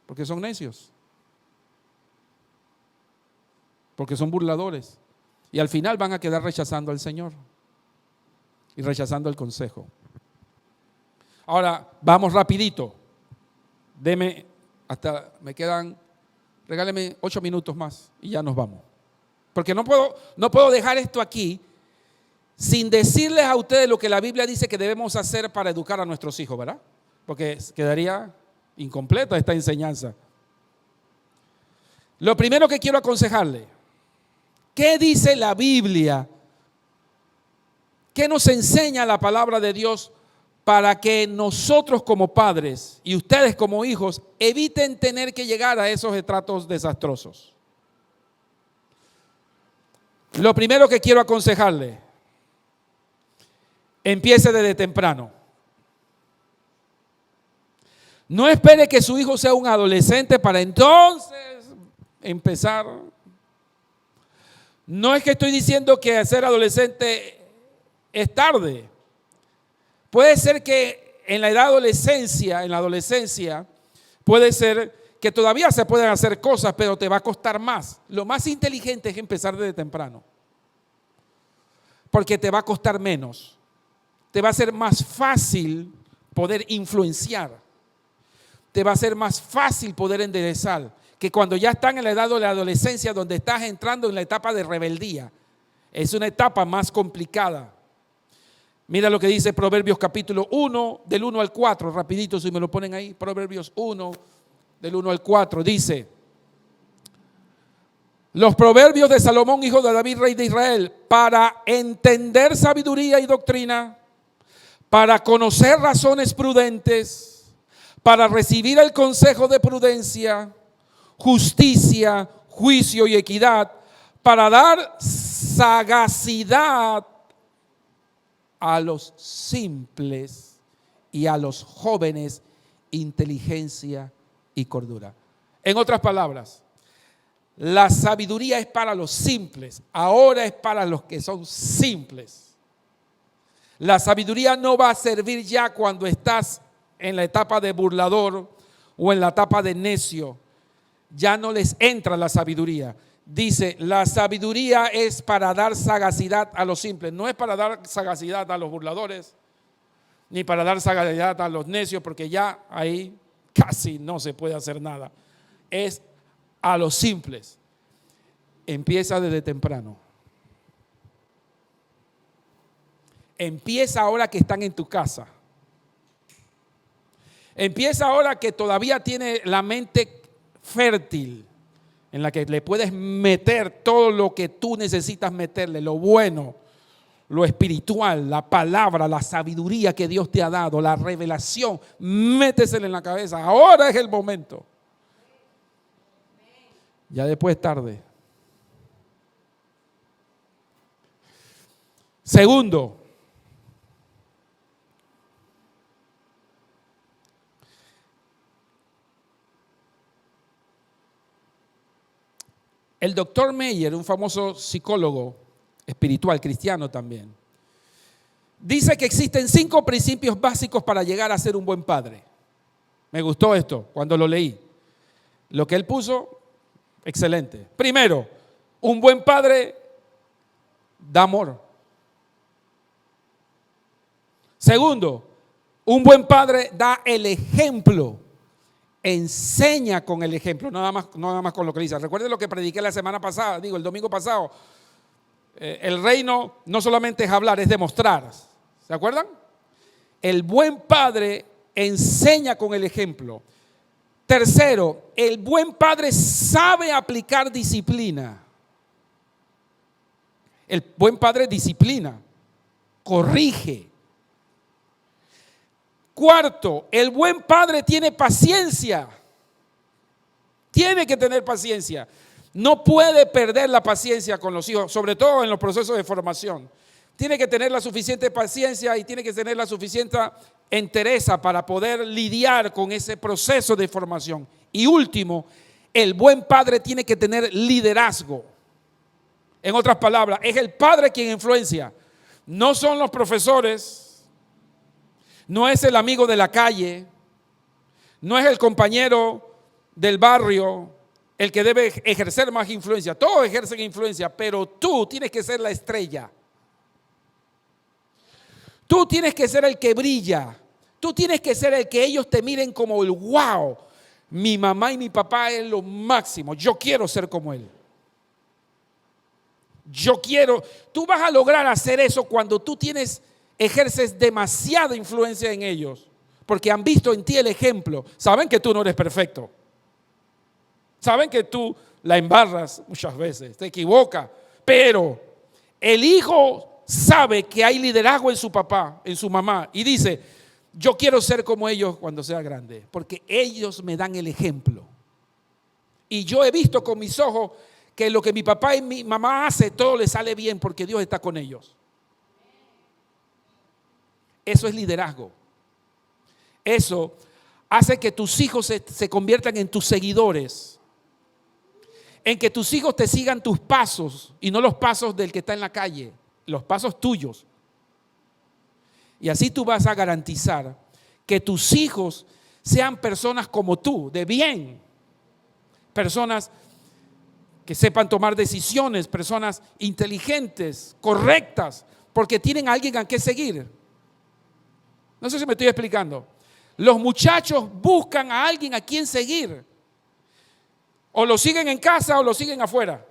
Porque son necios. Porque son burladores. Y al final van a quedar rechazando al Señor y rechazando el consejo. Ahora, vamos rapidito. Regáleme 8 minutos más y ya nos vamos. Porque no puedo dejar esto aquí sin decirles a ustedes lo que la Biblia dice que debemos hacer para educar a nuestros hijos, ¿verdad? Porque quedaría incompleta esta enseñanza. Lo primero que quiero aconsejarle, ¿qué dice la Biblia? ¿Qué nos enseña la palabra de Dios para que nosotros como padres y ustedes como hijos eviten tener que llegar a esos estratos desastrosos? Lo primero que quiero aconsejarle, empiece desde temprano. No espere que su hijo sea un adolescente para entonces empezar. No es que estoy diciendo que ser adolescente es tarde. Puede ser que en la adolescencia, puede ser que todavía se pueden hacer cosas, pero te va a costar más. Lo más inteligente es empezar desde temprano, porque te va a costar menos. Te va a ser más fácil poder influenciar. Te va a ser más fácil poder enderezar que cuando ya están en la edad de la adolescencia, donde estás entrando en la etapa de rebeldía. Es una etapa más complicada. Mira lo que dice Proverbios capítulo 1, del 1 al 4, rapidito si me lo ponen ahí. Proverbios 1, del 1 al 4, dice: los proverbios de Salomón, hijo de David, rey de Israel, para entender sabiduría y doctrina, para conocer razones prudentes, para recibir el consejo de prudencia, justicia, juicio y equidad, para dar sagacidad a los simples y a los jóvenes inteligencia y cordura. En otras palabras, la sabiduría es para los simples, ahora es para los que son simples. La sabiduría no va a servir ya cuando estás en la etapa de burlador o en la etapa de necio. Ya no les entra la sabiduría. Dice, la sabiduría es para dar sagacidad a los simples. No es para dar sagacidad a los burladores, ni para dar sagacidad a los necios, porque ya ahí casi no se puede hacer nada. Es a los simples. Empieza desde temprano. Empieza ahora que están en tu casa. Empieza ahora que todavía tiene la mente fértil, en la que le puedes meter todo lo que tú necesitas meterle, lo bueno, lo espiritual, la palabra, la sabiduría que Dios te ha dado, la revelación, métesela en la cabeza. Ahora es el momento. Ya después es tarde. Segundo, el doctor Meyer, un famoso psicólogo espiritual cristiano también, dice que existen 5 principios básicos para llegar a ser un buen padre. Me gustó esto cuando lo leí. Lo que él puso, excelente. Primero, un buen padre da amor. Segundo, un buen padre da el ejemplo. Enseña con el ejemplo, nada más con lo que dice. Recuerden lo que prediqué la semana pasada, el domingo pasado. El reino no solamente es hablar, es demostrar. ¿Se acuerdan? El buen padre enseña con el ejemplo. Tercero, el buen padre sabe aplicar disciplina. El buen padre disciplina, corrige. Cuarto, el buen padre tiene paciencia. Tiene que tener paciencia. No puede perder la paciencia con los hijos, sobre todo en los procesos de formación. Tiene que tener la suficiente paciencia y tiene que tener la suficiente entereza para poder lidiar con ese proceso de formación. Y último, el buen padre tiene que tener liderazgo. En otras palabras, es el padre quien influencia. No son los profesores, no es el amigo de la calle, no es el compañero del barrio el que debe ejercer más influencia. Todos ejercen influencia, pero tú tienes que ser la estrella. Tú tienes que ser el que brilla. Tú tienes que ser el que ellos te miren como el wow. Mi mamá y mi papá es lo máximo. Yo quiero ser como él. Yo quiero. Tú vas a lograr hacer eso cuando tú ejerces demasiada influencia en ellos. Porque han visto en ti el ejemplo. Saben que tú no eres perfecto. Saben que tú la embarras muchas veces, te equivocas. Pero el hijo sabe que hay liderazgo en su papá, en su mamá. Y dice, yo quiero ser como ellos cuando sea grande. Porque ellos me dan el ejemplo. Y yo he visto con mis ojos que lo que mi papá y mi mamá hace, todo le sale bien porque Dios está con ellos. Eso es liderazgo. Eso hace que tus hijos se conviertan en tus seguidores. En que tus hijos te sigan tus pasos y no los pasos del que está en la calle, los pasos tuyos. Y así tú vas a garantizar que tus hijos sean personas como tú, de bien. Personas que sepan tomar decisiones, personas inteligentes, correctas, porque tienen a alguien a quien seguir. No sé si me estoy explicando. Los muchachos buscan a alguien a quien seguir. O lo siguen en casa o lo siguen afuera.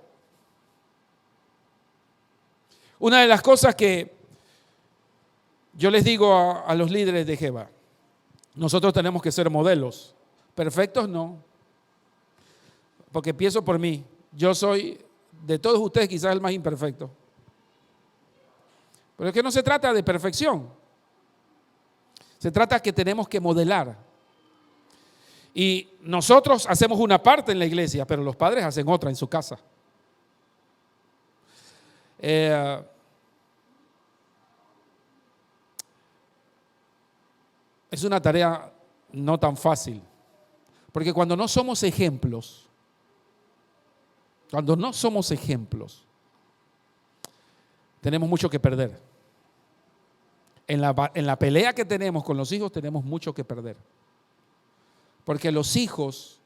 Una de las cosas que yo les digo a los líderes de Jehová, nosotros tenemos que ser modelos. Perfectos no. Porque pienso por mí. Yo soy, de todos ustedes, quizás el más imperfecto. Pero es que no se trata de perfección. Se trata que tenemos que modelar. Y nosotros hacemos una parte en la iglesia, pero los padres hacen otra en su casa. Es una tarea no tan fácil. Porque cuando no somos ejemplos, tenemos mucho que perder. En la pelea que tenemos con los hijos tenemos mucho que perder. Porque los hijos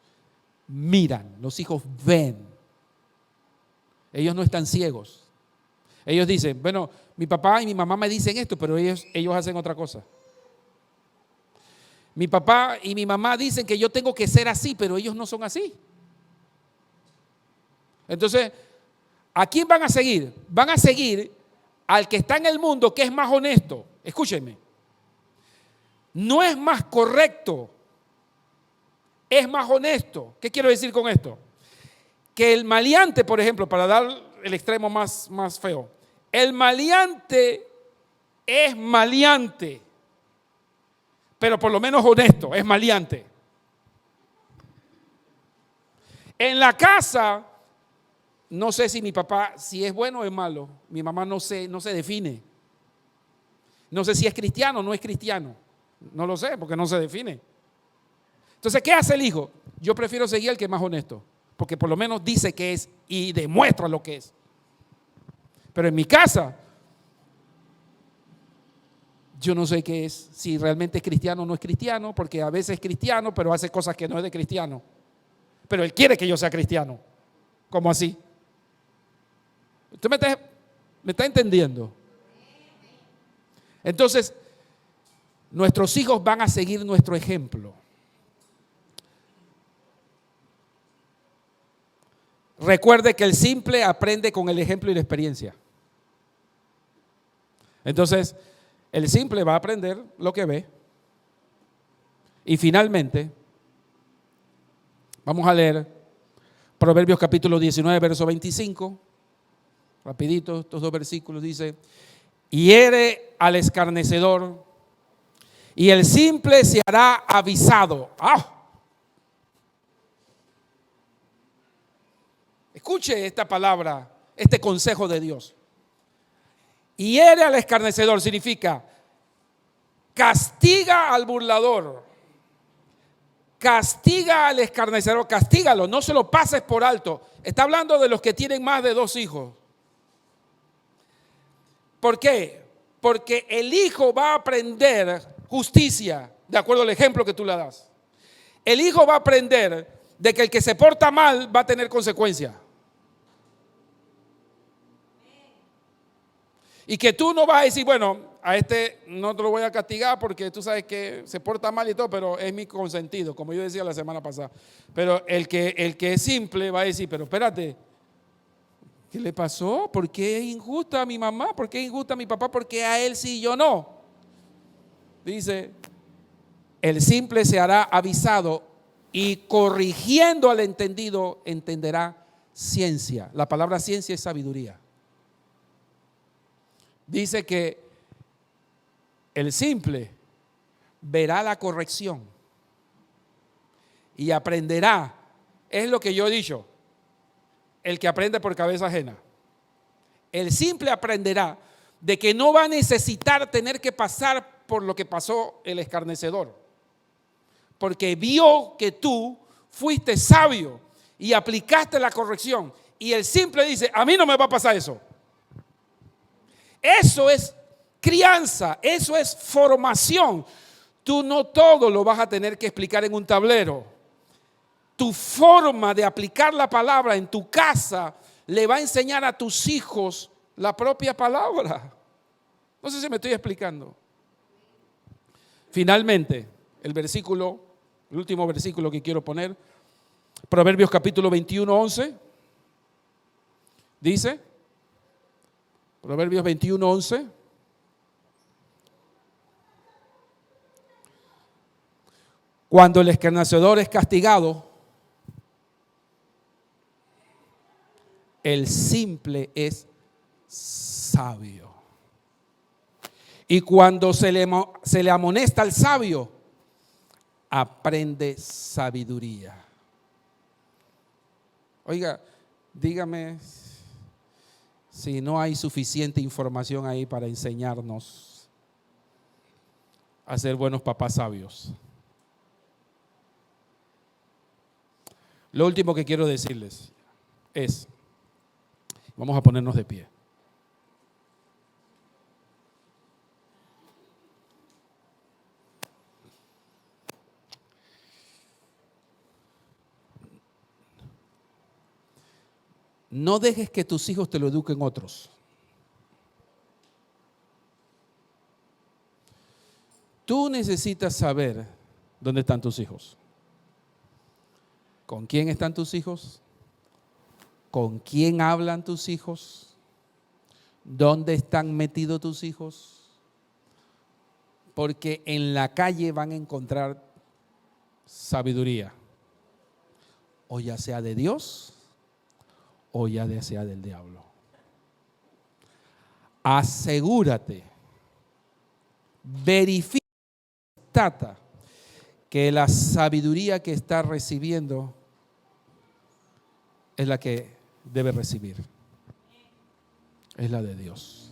miran, los hijos ven. Ellos no están ciegos. Ellos dicen, bueno, mi papá y mi mamá me dicen esto, pero ellos hacen otra cosa. Mi papá y mi mamá dicen que yo tengo que ser así, pero ellos no son así. Entonces, ¿a quién van a seguir? Van a seguir al que está en el mundo, que es más honesto. Escúchenme. No es más correcto, es más honesto. ¿Qué quiero decir con esto? Que el maleante, por ejemplo, para dar el extremo más feo, el maleante es maleante, pero por lo menos honesto, es maleante. En la casa, no sé si mi papá, si es bueno o es malo. Mi mamá no se define. No sé si es cristiano o no es cristiano. No lo sé porque no se define. Entonces, ¿qué hace el hijo? Yo prefiero seguir al que es más honesto, porque por lo menos dice que es y demuestra lo que es. Pero en mi casa, yo no sé qué es, si realmente es cristiano o no es cristiano, porque a veces es cristiano, pero hace cosas que no es de cristiano. Pero él quiere que yo sea cristiano. ¿Cómo así? ¿Usted me está entendiendo? Entonces, nuestros hijos van a seguir nuestro ejemplo. Recuerde que el simple aprende con el ejemplo y la experiencia. Entonces, el simple va a aprender lo que ve. Y finalmente, vamos a leer Proverbios capítulo 19, verso 25. Rapidito, estos dos versículos dice: hiere al escarnecedor y el simple se hará avisado. ¡Ah! Escuche esta palabra, este consejo de Dios. Hiere al escarnecedor significa castiga al burlador, castiga al escarnecedor, castígalo, no se lo pases por alto. Está hablando de los que tienen más de 2 hijos. ¿Por qué? Porque el hijo va a aprender justicia, de acuerdo al ejemplo que tú le das. El hijo va a aprender de que el que se porta mal va a tener consecuencias. Y que tú no vas a decir, bueno, a este no te lo voy a castigar porque tú sabes que se porta mal y todo, pero es mi consentido, como yo decía la semana pasada. Pero el que es simple va a decir, pero espérate, ¿qué le pasó? ¿Por qué es injusta a mi mamá? ¿Por qué es injusta a mi papá? ¿Por qué a él sí y yo no? Dice, el simple se hará avisado y corrigiendo al entendido entenderá ciencia. La palabra ciencia es sabiduría. Dice que el simple verá la corrección y aprenderá. Es lo que yo he dicho, el que aprende por cabeza ajena. El simple aprenderá de que no va a necesitar tener que pasar por lo que pasó el escarnecedor, porque vio que tú fuiste sabio y aplicaste la corrección. Y el simple dice, a mí no me va a pasar eso. Eso es crianza, eso es formación. Tú no todo lo vas a tener que explicar en un tablero. Tu forma de aplicar la palabra en tu casa le va a enseñar a tus hijos la propia palabra. No sé si me estoy explicando. Finalmente, el último versículo que quiero poner, Proverbios capítulo 21, 11, dice, Proverbios 21, 11. Cuando el escarnecedor es castigado, el simple es sabio. Y cuando se le amonesta al sabio, aprende sabiduría. Oiga, dígame si no hay suficiente información ahí para enseñarnos a ser buenos papás sabios. Lo último que quiero decirles es, vamos a ponernos de pie. No dejes que tus hijos te lo eduquen otros. Tú necesitas saber dónde están tus hijos. ¿Con quién están tus hijos? ¿Con quién hablan tus hijos? ¿Dónde están metidos tus hijos? Porque en la calle van a encontrar sabiduría, o ya sea de Dios o ya sea del diablo. Asegúrate, verifica, constata que la sabiduría que está recibiendo es la que debe recibir. Es la de Dios.